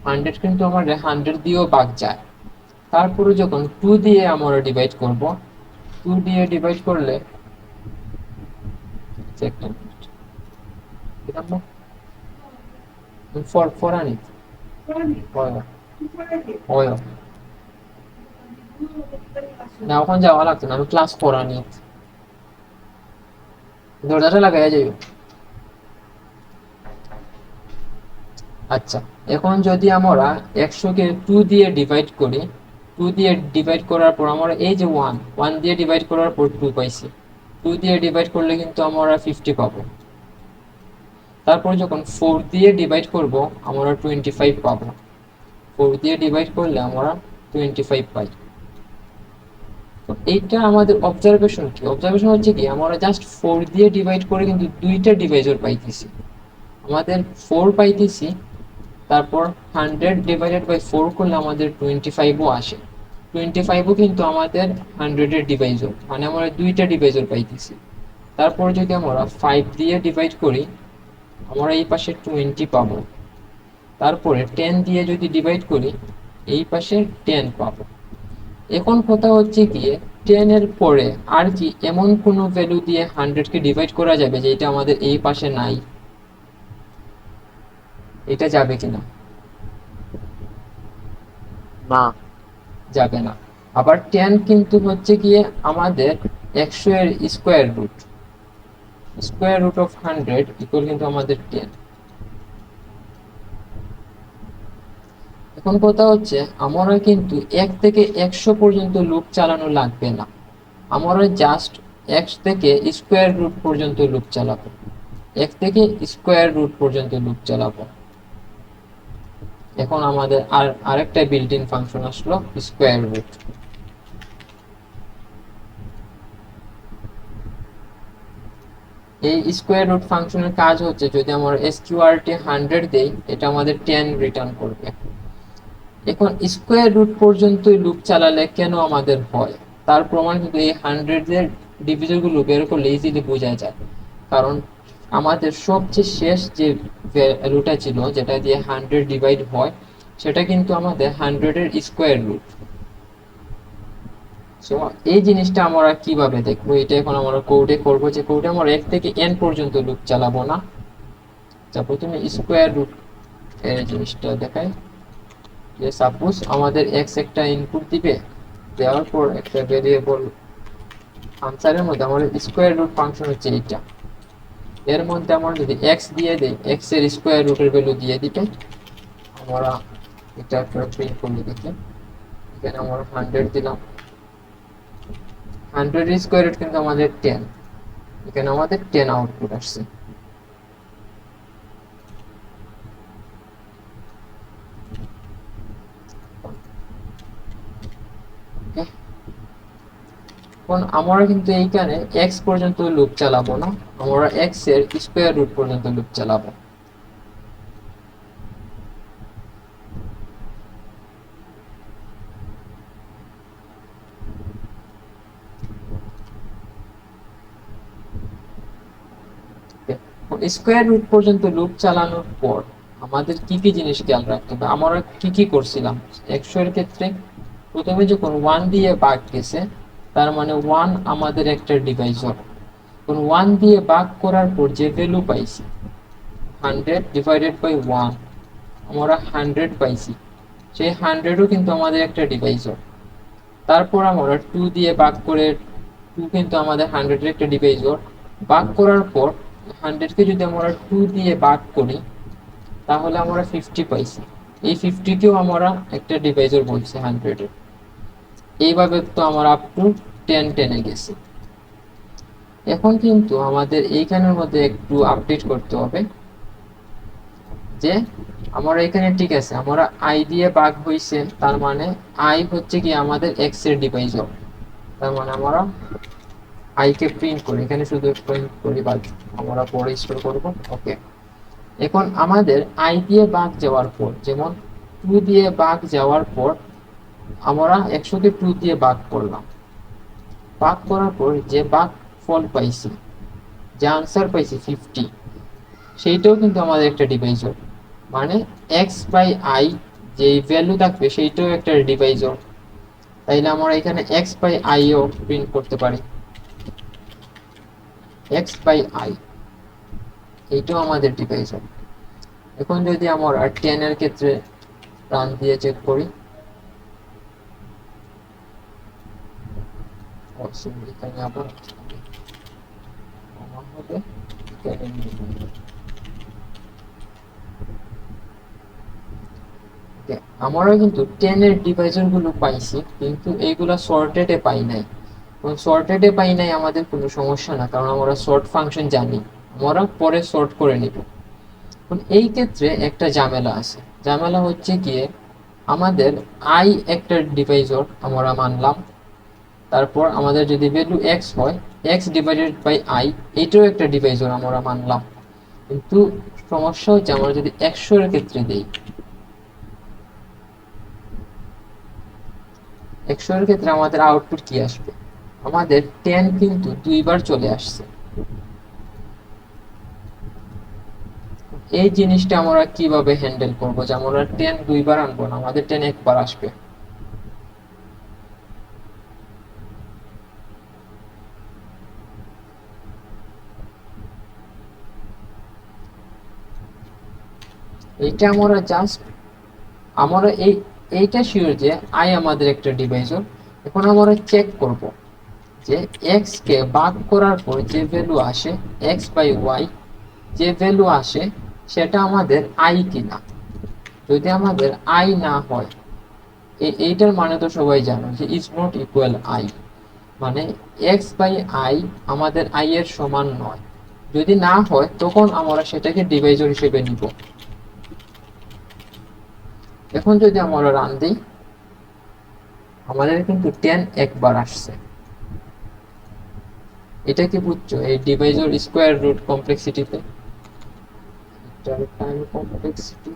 100 কিন্তু আমাদের 100 দিয়েও ভাগ যায়। তারপরে যখন 2 দিয়ে আমরা ডিভাইড করব, 2 দিয়ে ডিভাইড করলে ফরানি না, ওখানে যাওয়া লাগতো না, আমি ক্লাস করানি, দরজাটা লাগাই যাই। আচ্ছা, এখন যদি আমরা 100-কে 2 দিয়ে ডিভাইড করি, 2 দিয়ে ডিভাইড করার পর আমরা এই যে 1 দিয়ে ডিভাইড করার পর 2 পাইছি, 2 দিয়ে ডিভাইড করলে কিন্তু আমরা 50 পাবো। তারপর যখন 4 দিয়ে ডিভাইড করব আমরা 25 পাবো, 4 দিয়ে ডিভাইড করলে আমরা 25 পাই। তো এইটা আমাদের অবজারভেশন কি, অবজারভেশন হচ্ছে কি আমরা জাস্ট 4 দিয়ে ডিভাইড করে কিন্তু দুইটা ডিভাইজর পাইতেছি, আমাদের 4 পাইতেছি, তারপর 100 ডিভাইডেড বাই 4 করলে আমাদের 25ও আসে, 25ও কিন্তু আমাদের 100 এর ডিভাইজর, মানে আমরা দুইটা ডিভাইজর পাইতেছি। তারপর যদি আমরা 5 দিয়ে ডিভাইড করি আমরা এই পাশে 20 পাবো, তারপরে 10 দিয়ে যদি ডিভাইড করি এই পাশে 10 পাবো। এখন কথা হচ্ছে গিয়ে 10 এর পরে আর কি এমন কোনো ভ্যালু দিয়ে 100-কে ডিভাইড করা যাবে যেটা আমাদের এই পাশে নাই, এটা যাবে কিনা? না, যাবে না। আবার 10 কিন্তু হচ্ছে গিয়ে আমাদের 100 এর square root, square root of 100 equal কিন্তু আমাদের 10। এখন কথা হচ্ছে আমরা কিন্তু 1 থেকে 100 পর্যন্ত লুপ চালানো লাগবে না, আমরা জাস্ট 1 থেকে স্কোয়ার রুট পর্যন্ত লুপ চালাবো, 1 থেকে স্কোয়ার রুট পর্যন্ত লুপ চালাবো। এখন আমাদের আরেকটা বিল্ট ইন ফাংশন আসলো স্কোয়ার রুট। এই স্কোয়ার রুট ফাংশনের কাজ হচ্ছে যদি আমরা এসকিউআরটি 100 দেই এটা আমাদের 10 রিটার্ন করবে। এখন স্কোয়ার রুট পর্যন্তই লুপ চালালে কেন আমাদের হয় তার প্রমাণ কিন্তু এই 100 এর ডিভিজনগুলো বের করলে ইজিলি বোঝা যায়। কারণ আমাদের সবচেয়ে শেষ যে ভ্যালুটা ছিল যেটা দিয়ে 100 ডিভাইড হয় সেটা কিন্তু আমাদের 100 এর স্কোয়ার রুট। সো এই জিনিসটা আমরা কিভাবে দেখবো, এটা এখন আমরা কোডে করবো, যে কোডে আমরা 1 থেকে n পর্যন্ত লুপ চালাবো না। যা প্রথমে স্কোয়ার রুট এর জিনিসটা দেখাই, যে সাপোজ আমাদের x একটা ইনপুট দিবে, দেওয়ার পর একটা ভেরিয়েবল আনসারের মধ্যে আমাদের স্কোয়ার রুট ফাংশন হচ্ছে এইটা, এর মধ্যে আমরা যদি x দিয়ে দেই, x এর স্কোয়ার রুটের ভ্যালু দিয়ে দিবে। আমরা এটা একটা প্রিন্ট করে দেখি, এখানে আমরা 100 দিলাম, 100 এর স্কোয়ার রুট কিন্তু আমাদের 10, এখানে আমাদের 10 আউটপুট আসছে। Okay? এখন আমরা কিন্তু এইখানে x পর্যন্ত লুপ চালাবো না, আমরা x এর স্কোয়ার রুট পর্যন্ত লুপ চালাবো। স্কোয়ার রুট পর্যন্ত লুপ চালানোর পর আমাদের কি কি জিনিস খেয়াল রাখতে হবে, আমরা কি কি করছিলাম 100 এর ক্ষেত্রে। প্রথমে যখন 1 দিয়ে ভাগ গেছে, তার মানে 1 আমাদের একটা ডিভাইসর। 1 দিয়ে ভাগ করার পর যে ভ্যালু পাইছি 100 ডিভাইডেড বাই 1, আমরা 100 পাইছি, সেই 100ও কিন্তু আমাদের একটা ডিভাইসর। তারপর আমরা 2 দিয়ে ভাগ করে, 2 কিন্তু আমাদের 100 এর একটা ডিভাইসর। ভাগ করার পর 100 কে যদি আমরা 2 দিয়ে ভাগ করি, তাহলে আমরা 50 পাইছি, এই 50 কেও আমরা একটা ডিভাইসর বলছি 100 এর। এইভাবে তো আমরা আপ টু 10 এ গেছি। এখন কিন্তু আমাদের এইখানের মধ্যে একটু আপডেট করতে হবে, যে আমরা এখানে ঠিক আছে, আমরা i দিয়ে ভাগ হইছে, তার মানে i হচ্ছে কি আমাদের x এর ডিভাইসর। তার মানে আমরা i কে প্রিন্ট করি, এখানে শুধু প্রিন্ট করি, বাদ আমরা পরে স্টোর করব। ওকে, এখন আমাদের i দিয়ে ভাগ যাওয়ার পর, যেমন 2 দিয়ে ভাগ যাওয়ার পর আমরা 100 কে 2 দিয়ে ভাগ করলাম, ভাগ করার পর যে ভাগ ফল পাইছি, যে আনসার পাইছি 50, সেইটাও কিন্তু আমাদের একটা ডিভাইসর। মানে x বাই i যে ভ্যালু থাকবে সেইটাও একটা ডিভাইসর। তাইলে আমরা এখানে x বাই i ও প্রিন্ট করতে পারি, x বাই i এইটাও আমাদের ডিভাইসর। এখন যদি আমরা 10 এর ক্ষেত্রে রান দিয়ে চেক করি, এখানে আবার হবে, আমরা কিন্তু 10 এর ডিভাইসর গুলো পাইছি, কিন্তু এইগুলা সর্টেড এ পাই নাই। সর্টেড এ পাই নাই আমাদের কোনো সমস্যা না, কারণ আমরা সর্ট ফাংশন জানি, আমরা পরে সর্ট করে নিব। এখন এই ক্ষেত্রে একটা ঝামেলা আছে, ঝামেলা হচ্ছে গিয়ে আমাদের i একটা ডিভাইসর আমরা মানলাম, তারপর আমাদের যদি ভ্যালু x হয়, x ডিভাইডেড বাই i এটাও একটা ডিভাইসর আমরা মানলাম। কিন্তু সমস্যা হচ্ছে আমরা যদি 100 এর ক্ষেত্রে দেই, 100 এর ক্ষেত্রে আমাদের আউটপুট কি আসবে, আমাদের 10 কিন্তু 2 বার চলে আসছে। এই জিনিসটা আমরা কিভাবে হ্যান্ডেল করব, যে আমরা 10 2 বার আনবো না, আমাদের 10 একবার আসবে। এইটা আমরা জাস্ট আমরা এইটা শিওর যে i আমাদের একটা ডিভাইসর। এখন আমরা চেক করব যে x কে ভাগ করার পর যে ভ্যালু আসে, x বাই y যে ভ্যালু আসে, সেটা আমাদের i কিনা। যদি আমাদের i না হয়, এইটার মানে তো সবাই জানো যে ইজ নট ইকুয়াল i, মানে x বাই i আমাদের i এর সমান নয়। যদি না হয়, তখন আমরা সেটাকে ডিভাইসর হিসেবে নিব। এখন যদি আমরা রান দিই, আমাদের কিন্তু 10 একবার আসছে। এটা কি বুঝছো, এই ডিভাইসর স্কোয়ার রুট কমপ্লেক্সিটিতে টাইম কমপ্লেক্সিটি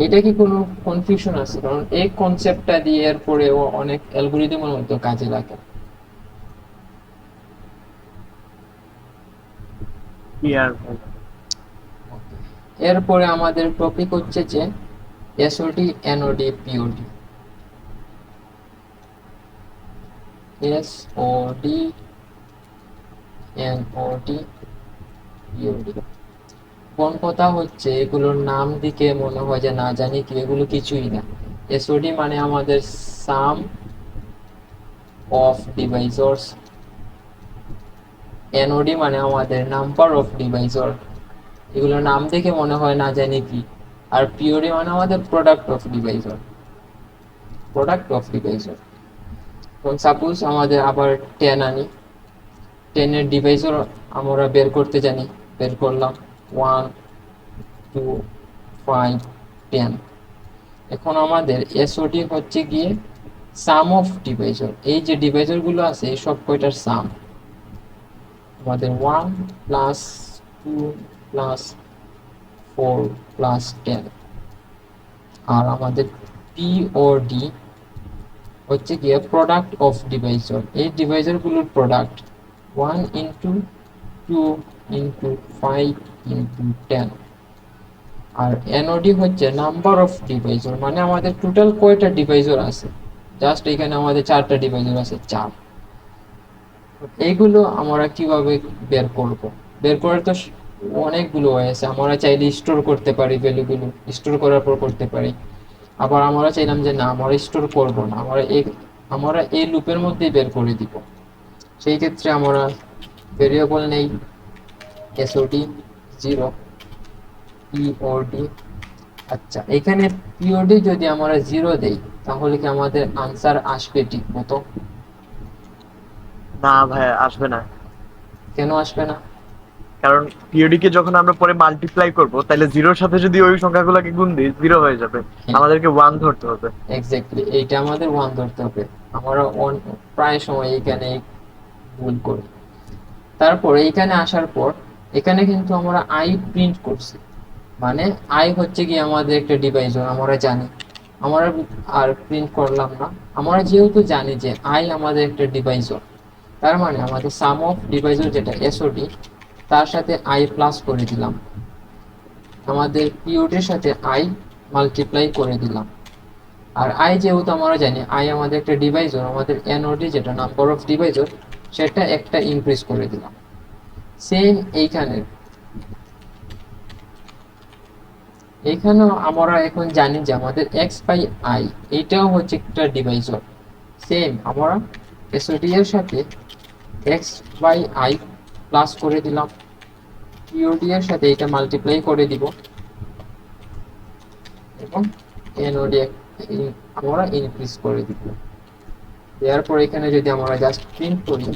এটা কি কোনো কনফিউশন আছে? কারণ এই কনসেপ্টটা দিয়ে এরপরে ও অনেক অ্যালগরিদমের মধ্যে কাজে লাগে। ক্লিয়ার। এরপরে আমাদের টপিক হচ্ছে যে SOD, NOD, POD. SOD, NOD, POD. কোন কথা হচ্ছে এগুলোর নাম দিকে মনে হয় যে না জানি কি, এগুলো কিছুই না। এসওডি মানে আমাদের সাম অফ ডিভাইসর্স, এনওডি মানে আমাদের নাম্বার অফ ডিভাইসর। এগুলোর নাম দেখে মনে হয় না জানি কি। আর পিওডি মানে আমাদের প্রোডাক্ট অফ ডিভাইসর, প্রোডাক্ট অফ ডিভাইসর। এবং সাপোজ আমাদের আবার 10 আনি, 10-এর ডিভাইসর আমরা বের করতে জানি, বের করলাম 1 2 5 10। এখন আমাদের এসওডি হচ্ছে গিয়ে সাম অফ ডিভাইসর। এই যে ডিভাইসর গুলো আছে এই সব কয়টার সাম, আমাদের 1 প্লাস 2 প্লাস 4 প্লাস 10। আর আমাদের পিওডি হচ্ছে গিয়ে প্রোডাক্ট অফ ডিভাইসর। এই ডিভাইসর গুলোর প্রোডাক্ট 1 ইন্টু 2 ইন্টু 5 ইন্টু 10। আর এনওডি হচ্ছে নাম্বার অফ ডিভাইসর, মানে আমাদের টোটাল কয়টা ডিভাইসর আছে। জাস্ট এখানে আমাদের 4টা ডিভাইসর আছে, 4। এইগুলো আমরা কিভাবে বের করব? বের করার তো অনেকগুলো ওয়ে আছে। আমরা চাইলে স্টোর করতে পারি, ভ্যালুগুলো স্টোর করার পর করতে পারি। আবার আমরা চাইলাম যে না আমরা স্টোর করব না, আমরা এই লুপের মধ্যেই বের করে দিব। সেই ক্ষেত্রে আমরা ভেরিয়েবল নেই এসওডি 0, পিওডি। আচ্ছা, এখানে পিওডি যদি আমরা 0 দেই তাহলে কি আমাদের আনসার আসবে ঠিক মতো? না ভাই, আসবে না। কেন আসবে না? কারণ পিওডি কে যখন আমরা পরে মাল্টিপ্লাই করব, তাহলে জিরোর সাথে যদি ওই সংখ্যাগুলোকে গুণ দিই, জিরো হয়ে যাবে। আমাদেরকে 1 ধরতে হবে। এক্স্যাক্টলি, এইটা আমাদের 1 ধরতে হবে। আমরা প্রায় সময় এখানে ভুল করি। তারপর এইখানে আসার পর এখানে কিন্তু আমরা আই প্রিন্ট করছি, মানে আই হচ্ছে কি আমাদের একটা ডিভাইসর, আমরা জানি। আমরা আর প্রিন্ট করলাম না, আমরা যেহেতু জানি যে আই আমাদের একটা ডিভাইসর, তার মানে আমাদের সাম অফ ডিভাইসর যেটা এসওডি, তার সাথে আই প্লাস করে দিলাম, আমাদের পিওডির সাথে আই মাল্টিপ্লাই করে দিলাম। আর আই যেহেতু আমরা জানি আই আমাদের একটা ডিভাইসর, আমাদের এনওডি যেটা নাম্বার অফ ডিভাইসর, সেটা একটা ইনক্রিজ করে দিলাম। সেম এইখানেও আমরা এখন জানি যে আমাদের এক্স বাই আই এইটাও হচ্ছে একটা ডিভাইসর। সেম আমরা এসওডি এর সাথে এক্স বাই আই প্লাস করে দিলাম, পিওডি এর সাথে এটা মাল্টিপ্লাই করে দিব, এবং এনওডি আমরা ইনক্রিজ করে দিব। দেওয়ার পর এখানে যদি আমরা জাস্ট প্রিন্ট করি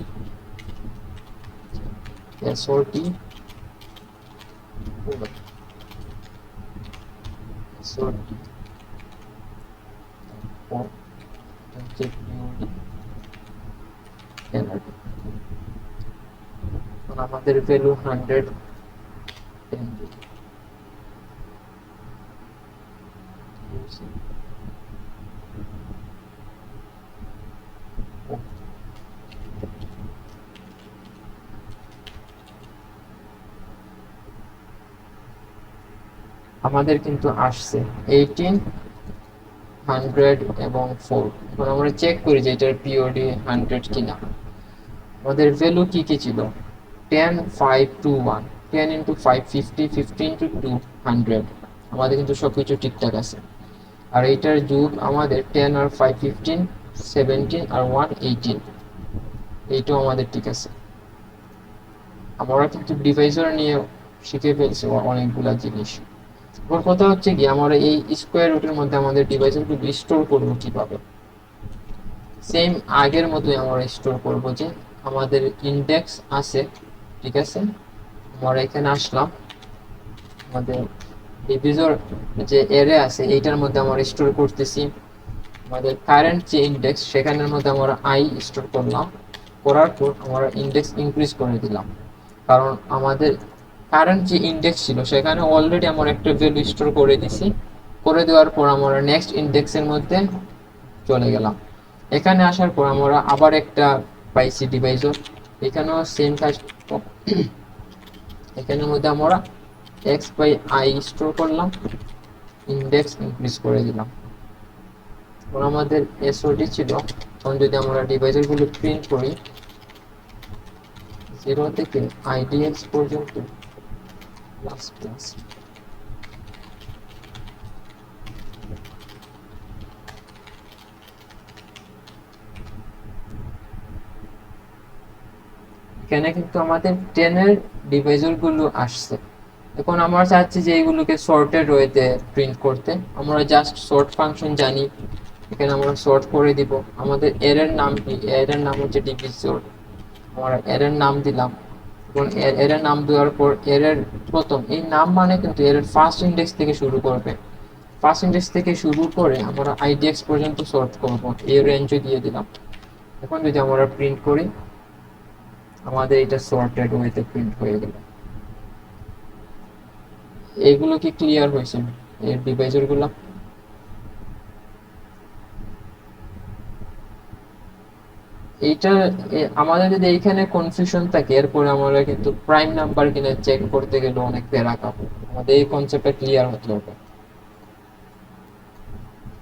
এসওডি এসওডি এনওডি, আমাদের ভ্যালু 100 আমাদের কিন্তু আসছে 18, 100 এবং 4। এখন আমরা চেক করি যে এটার পিওডি 100 কিনা। আমাদের ভ্যালু কি কি ছিল? 10 5 2 1, 10 ইন্টু 5 50, 50 ইন্টু 2 100। আমাদের কিন্তু সবকিছু ঠিকঠাক আছে। আর এইটার যুগ আমাদের 10 আর 5 15, 17 আর 1 18। এইটাও আমাদের ঠিক আছে। আমরা কিন্তু ডিভাইসর নিয়ে শিখে ফেলছি অনেকগুলা জিনিস। ওর কথা হচ্ছে কি আমরা এই স্কোয়ার রুটের মধ্যে আমাদের ডিভাইসগুলো স্টোর করবো কিভাবে? সেম আগের মতোই আমরা স্টোর করব যে আমাদের ইন্ডেক্স আছে, ঠিক আছে। আমরা এখানে আসলাম, আমাদের ডিভিজর যে অ্যারে আছে এইটার মধ্যে আমরা স্টোর করতেছি আমাদের কারেন্ট যে ইন্ডেক্স, সেখানের মধ্যে আমরা আই স্টোর করলাম। করার পর আমরা ইন্ডেক্স ইনক্রিজ করে দিলাম, কারণ আমাদের কারেন্ট যে ইন্ডেক্স ছিল সেখানে অলরেডি আমরা একটা ভ্যালু স্টোর করে দিছি। করে দেওয়ার পর আমরা নেক্সট ইন্ডেক্সের মধ্যে চলে গেলাম। এখানে আসার পর আমরা আবার একটা পাইছি ডিভাইসর, এখানেও সেম কাজ। এখানের মধ্যে আমরা এক্স বাই আই স্টোর করলাম, ইন্ডেক্স ইনক্রিজ করে দিলাম। এখন আমাদের এসওডি ছিল, এখন যদি আমরা ডিভাইসের গুলো প্রিন্ট করি 0 থেকে আইডিএক্স পর্যন্ত প্লাস প্লাস, এখানে কিন্তু আমাদের 10 এর ডিভাইসর গুলো আসছে। এখন আমরা চাচ্ছি যে এইগুলোকে সর্টেড ওয়েতে প্রিন্ট করতে, আমরা জাস্ট সর্ট ফাংশন জানি, এখানে আমরা সর্ট করে দিব। আমাদের এর নাম কি, এর নাম হচ্ছে ডিভিসর, আমরা এর নাম দিলাম। এবং এর নাম দেওয়ার পর এর প্রথম এই নাম মানে কিন্তু এর ফার্স্ট ইন্ডেক্স থেকে শুরু করবে, ফার্স্ট ইন্ডেক্স থেকে শুরু করে আমরা আইডিএক্স পর্যন্ত সর্ট করব, এই রেঞ্জও দিয়ে দিলাম। এখন যদি আমরা প্রিন্ট করি আমাদের এটা সর্টেড ওয়েতে প্রিন্ট হয়ে গেল। এগুলো কি ক্লিয়ার হয়েছে এর ডিভাইসর গুলো? এইটা আমাদের যদি এইখানে কনফিউশন থাকে এরপরে আমরা কিন্তু প্রাইম নাম্বার কিনা চেক করতে গেলে অনেক প্যারা খাবো। আমাদের এই কনসেপ্টটা ক্লিয়ার হতে হবে।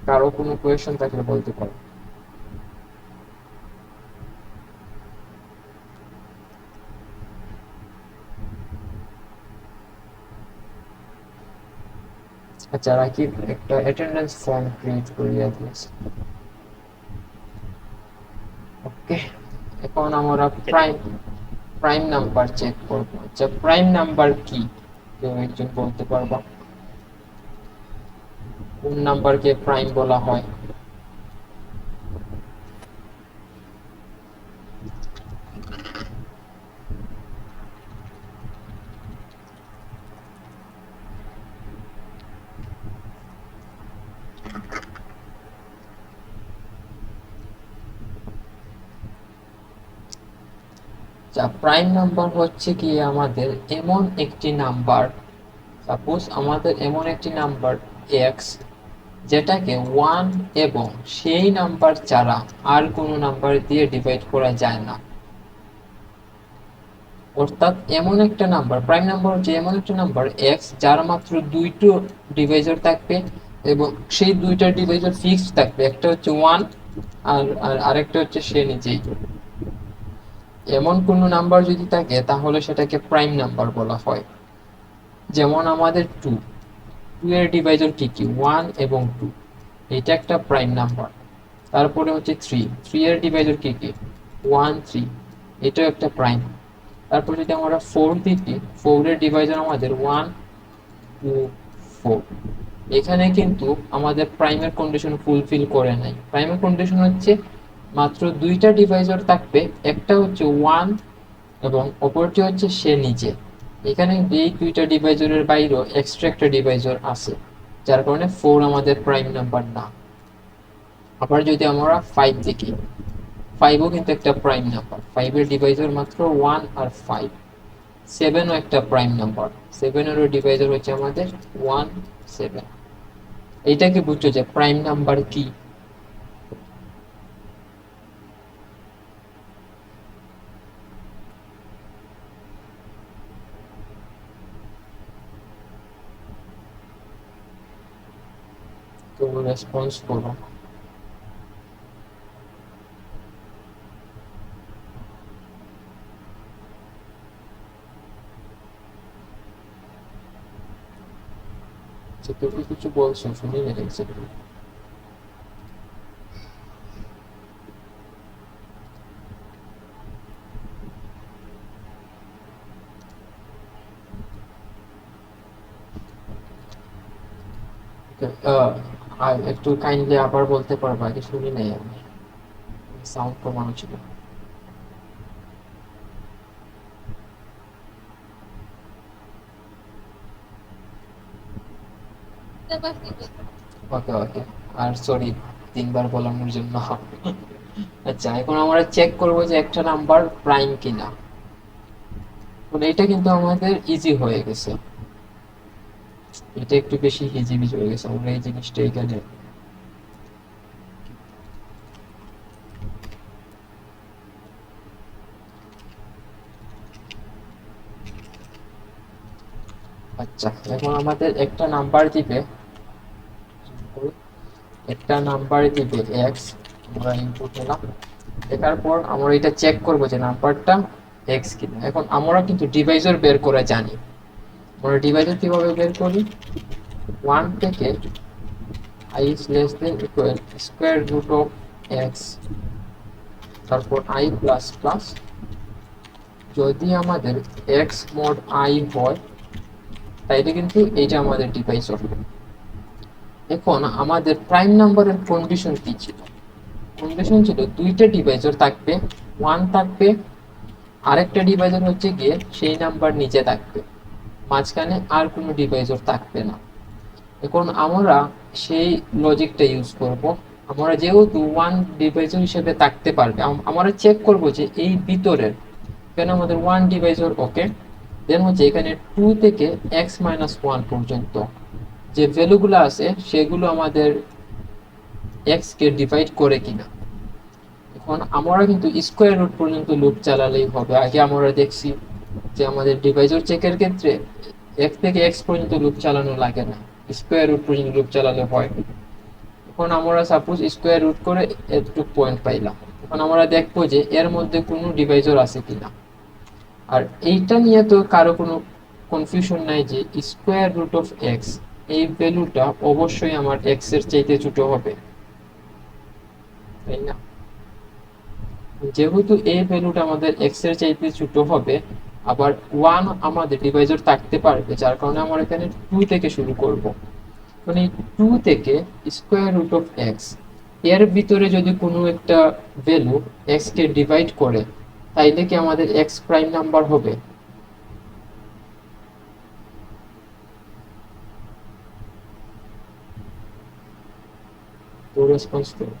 কারো কোনো কোয়েশ্চেন থাকলে বলতে পারো। আচ্ছা, রাকিব একটা অ্যাটেন্ডেন্স ফর্ম ক্রিয়েট করিয়া দিয়েছে। ওকে, এখন আমরা প্রাইম প্রাইম নাম্বার চেক করব। আচ্ছা, প্রাইম নাম্বার কি কেউ একজন বলতে পারবা? কোন নাম্বারকে প্রাইম বলা হয়? প্রাইম নাম্বার হচ্ছে কি আমাদের এমন একটি নাম্বার, সাপোজ আমাদের এমন একটি নাম্বার এক্স যেটাকে 1 এবং সেই নাম্বার ছাড়া আর কোনো নাম্বার দিয়ে ডিভাইড করা যায় না। অর্থাৎ এমন একটা নাম্বার, প্রাইম নাম্বার হচ্ছে এমন একটা নাম্বার এক্স যার মাত্র দুইটো ডিভাইজার থাকবে এবং সেই দুইটা ডিভাইজার ফিক্সড থাকবে, একটা হচ্ছে 1 আর আরেকটা হচ্ছে সে নিজেই। এমন কোন নাম্বার যদি থাকে তাহলে সেটাকে প্রাইম নাম্বার বলা হয়। যেমন আমাদের 2 এর ডিভাইজার কি কি, 1 এবং 2, এটা একটা প্রাইম নাম্বার। তারপরে হচ্ছে 3 এর ডিভাইজার কি কি, 1 3, এটাও একটা প্রাইম। তারপর যদি আমরা 4 দেখি, 4 এর ডিভাইজার আমাদের 1 2 4। এখানে কিন্তু আমাদের প্রাইমের কন্ডিশন ফুলফিল করে নাই। প্রাইমের কন্ডিশন হচ্ছে মাত্র দুইটা ডিভাইজার থাকবে, একটা হচ্ছে 1 এবং অপরটি হচ্ছে সে নিজে। এখানে এই দুইটা ডিভাইজারের বাইরেও এক্সট্রা একটা ডিভাইজার আছে, যার কারণে 4 আমাদের প্রাইম নাম্বার না। আবার যদি আমরা 5 দেখি, 5ও কিন্তু একটা প্রাইম নাম্বার, 5 এর ডিভাইজার মাত্র 1 আর 5। 7ও একটা প্রাইম নাম্বার, 7 এর ডিভাইজার হচ্ছে আমাদের 1 7। এইটাকে বুঝছো যে প্রাইম নাম্বার কি। তো রেসপন্স করো। তুমি কিছু বলছো শুনি না এক্স্যাক্টলি। আর একটু কাইন্ডলি আবার বলতে পারবা, আগে শুনি নাই আমি, সাউন্ড কমানো ছিল। ওকে ওকে, আর সরি 3বার বলানোর জন্য। আচ্ছা, এখন আমরা চেক করবো যে একটা নাম্বার প্রাইম কিনা। এটা কিন্তু আমাদের ইজি হয়ে গেছে। এটা একটু বেশি হিজিবিজি হয়ে গেছে আমরা এই জিনিসটা এখানে। আচ্ছা, এখন আমাদের একটা নাম্বার দিবে, এক্স, আমরা ইনপুট নিলাম, দেখার পর আমরা এটা চেক করব যে নাম্বারটা এক্স কিনা। এখন আমরা কিন্তু ডিভাইজার বের করে জানি, আমরা ডিভাইজার কিভাবে বের করি, 1 থেকে i is less than equal square root of x, তারপর i প্লাস প্লাস, যদি আমাদের x mod i হয় তাইলে কিন্তু এইটা আমাদের ডিভাইজার। এখন আমাদের প্রাইম নাম্বারের কন্ডিশন কি ছিল, কন্ডিশন ছিল দুইটা ডিভাইজার থাকবে, 1 থাকবে, আরেকটা ডিভাইজার হচ্ছে গিয়ে সেই নাম্বার নিচে থাকবে, মাঝখানে আর কোনো ডিভাইজার থাকবে না। এখন আমরা সেই লজিকটা ইউজ করব, আমরা যেহেতু 1 ডিভাইজার হিসেবে থাকতে পারবে, আমরা চেক করব যে এই ভিতরের, এখানে আমাদের 1 ডিভাইজার ওকে, দেন হচ্ছে এখানে 2 থেকে x-1 পর্যন্ত যে ভ্যালুগুলো আছে সেগুলো আমাদের x কে ডিভাইড করে কিনা। এখন আমরা কিন্তু স্কোয়ার রুট পর্যন্ত লুপ চালালেই হবে। আগে আমরা দেখছি যে আমাদের ডিভাইজার চেকের ক্ষেত্রে x থেকে x পর্যন্ত লুপ চালানো লাগে না, স্কোয়ার রুট পর্যন্ত লুপ চালালে হয়। এখন আমরা সাপোজ স্কোয়ার রুট করে একটু পয়েন্ট পাইলাম, এখন আমরা দেখবো যে এর মধ্যে কোনো ডিভাইজার আছে কিনা। আর এইটা নিয়ে তো কারো কোনো কনফিউশন নাই যে স্কোয়ার রুট অফ এক্স, এই ভ্যালুটা অবশ্যই আমার এক্স এর চাইতে ছোট হবে, তাই না? যেহেতু এই ভ্যালুটা আমাদের এক্স এর চাইতে ছোট হবে, আবার 1 আমাদের ডিভাইজার থাকতে পারবে, যার কারণে আমরা এখানে 2 থেকে শুরু করব। মানে 2 থেকে স্কোয়ার রুট অফ এক্স এর ভিতরে যদি কোনো একটা ভ্যালু এক্স কে ডিভাইড করে, তাইলে কি আমাদের এক্স প্রাইম নাম্বার হবে? তো রেসপন্স করো।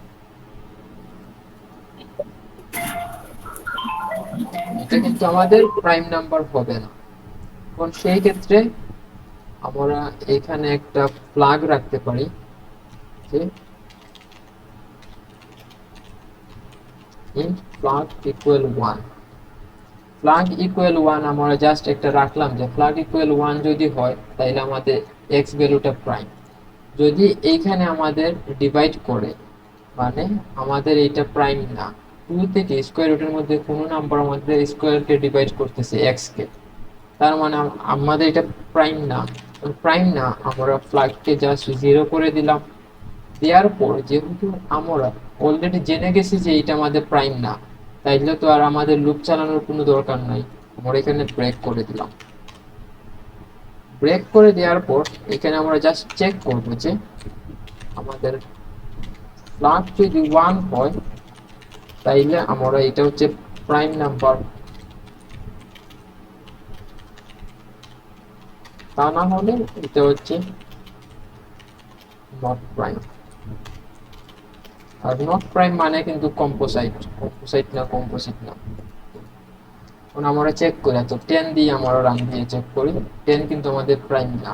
এটা কিন্তু আমাদের প্রাইম নাম্বার হবে না। এখন সেই ক্ষেত্রে আমরা এখানে একটা ফ্ল্যাগ রাখতে পারি যে int flag equal 1, flag equal 1 আমরা জাস্ট একটা রাখলাম যে ফ্ল্যাগ ইকুয়াল 1 যদি হয় তাহলে আমাদের x ভ্যালুটা প্রাইম। যদি এইখানে আমাদের ডিভাইড করে, মানে আমাদের এইটা প্রাইম না, 2 থেকে স্কোয়ার রুটের মধ্যে কোনো নাম্বার আমাদের স্কোয়ারকে ডিভাইড করতেছে x কে, তার মানে আমাদের এটা প্রাইম না। প্রাইম না, আমরা ফ্ল্যাগকে জাস্ট 0 করে দিলাম। দেওয়ার পর যেহেতু আমরা অলরেডি জেনে গেছি যে এটা আমাদের প্রাইম না, তাইলে তো আর আমাদের লুপ চালানোর কোনো দরকার নাই, আমরা এখানে ব্রেক করে দিলাম। ব্রেক করে দেওয়ার পর এখানে আমরা জাস্ট চেক করবো যে আমাদের ফ্ল্যাগ যদি 1 হয় তাইলে আমরা এটা হচ্ছে প্রাইম নাম্বার, তা না হলে এটা হচ্ছে not prime. Are not prime মানে কিন্তু কম্পোসাইট না, কম্পোজিট না। এখন আমরা চেক করি, তো 10 দিয়ে আমরা রান দিয়ে চেক করি, 10 কিন্তু আমাদের প্রাইম না,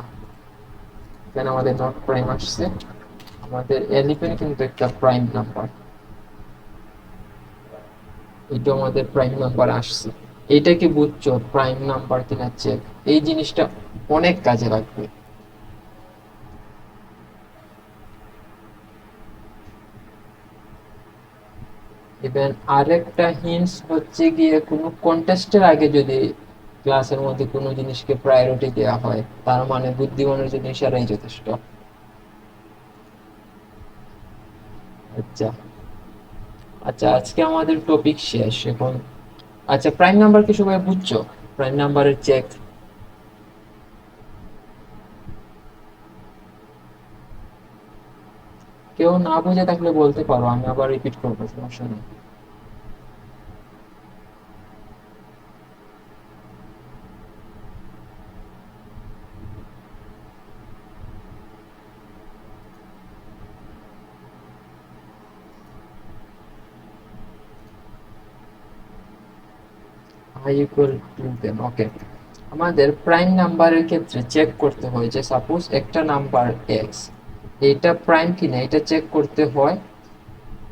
এখানে আমাদের নট প্রাইম আসছে। আমাদের 11 কিন্তু একটা প্রাইম নাম্বার, এটা আমাদের প্রাইম নাম্বার আসছে। এইটা কি বুঝছো প্রাইম নাম্বার কিনা চেক? এই জিনিসটা অনেক কাজে লাগবে। ইভেন আরেকটা হিন্টস হচ্ছে গিয়ে কোনো কন্টেস্টের আগে যদি ক্লাসের মধ্যে কোনো জিনিসকে প্রায়োরিটি দেওয়া হয়, তার মানে বুদ্ধিমানের জন্য ইশারাই যথেষ্ট। আচ্ছা আচ্ছা, আজকে আমাদের টপিক শেষ এখন। আচ্ছা, প্রাইম নাম্বার কি সবাই বুঝছো? প্রাইম নাম্বারের চেক কেউ না বুঝে থাকলে বলতে পারো, আমি আবার রিপিট করবো, সমস্যা নেই। I equal to 10, ওকে। আমাদের প্রাইম নাম্বারের ক্ষেত্রে চেক করতে হয় যে সাপোজ একটা নাম্বার এক্স, এইটা প্রাইম কিনা এটা চেক করতে হয়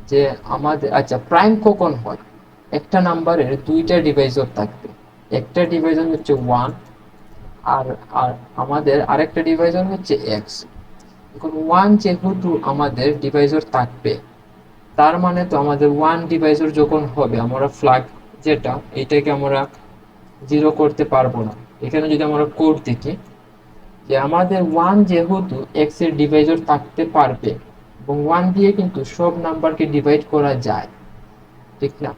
যে আমাদের, আচ্ছা প্রাইম কখন হয়, একটা নাম্বারের দুইটা ডিভাইজর থাকবে, একটা ডিভাইজর হচ্ছে ওয়ান, আর আর আমাদের আরেকটা ডিভাইজর হচ্ছে এক্স। এখন ওয়ান যেহেতু আমাদের ডিভাইজর থাকবে, তার মানে তো আমাদের ওয়ান ডিভাইজর যখন হবে আমরা ফ্ল্যাগ যেটা এটাকে আমরা জিরো করতে পারবো না। এখানে যদি আমরা কোড দেখি যে আমাদের ওয়ান যেহেতু এক্স এর ডিভাইজর থাকতে পারবে, এবং ওয়ান দিয়ে কিন্তু সব নাম্বারকে ডিভাইড করা যায়, ঠিক না?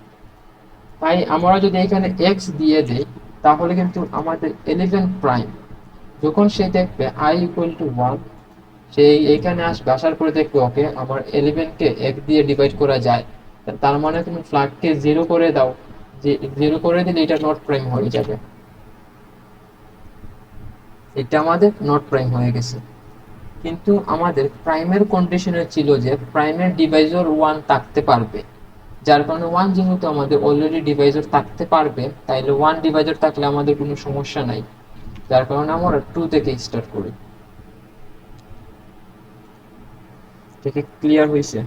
তাই আমরা যদি এখানে এক্স দিয়ে দেই তাহলে কিন্তু আমাদের 11 প্রাইম যখন সে দেখবে আই ইকুয়াল টু ওয়ান, সেই এখানে আসবে, আসার পরে দেখবে ওকে আমার 11 কে এক দিয়ে ডিভাইড করা যায়, তার মানে তুমি ফ্ল্যাগকে জিরো করে দাও, যে জিরো করে দিলে এটা নট প্রাইম হয়ে যাবে, এটা আমাদের নট প্রাইম হয়ে গেছে। কিন্তু আমাদের প্রাইমের কন্ডিশনে ছিল যে প্রাইমের ডিভাইজর ওয়ান থাকতে পারবে, যার কারণে ওয়ান যেহেতু আমাদের অলরেডি ডিভাইজর থাকতে পারবে, তাইলে ওয়ান ডিভাইজর থাকলে আমাদের কোনো সমস্যা নাই, যার কারণে আমরা টু থেকে স্টার্ট করি। এটা কি ক্লিয়ার হয়েছে?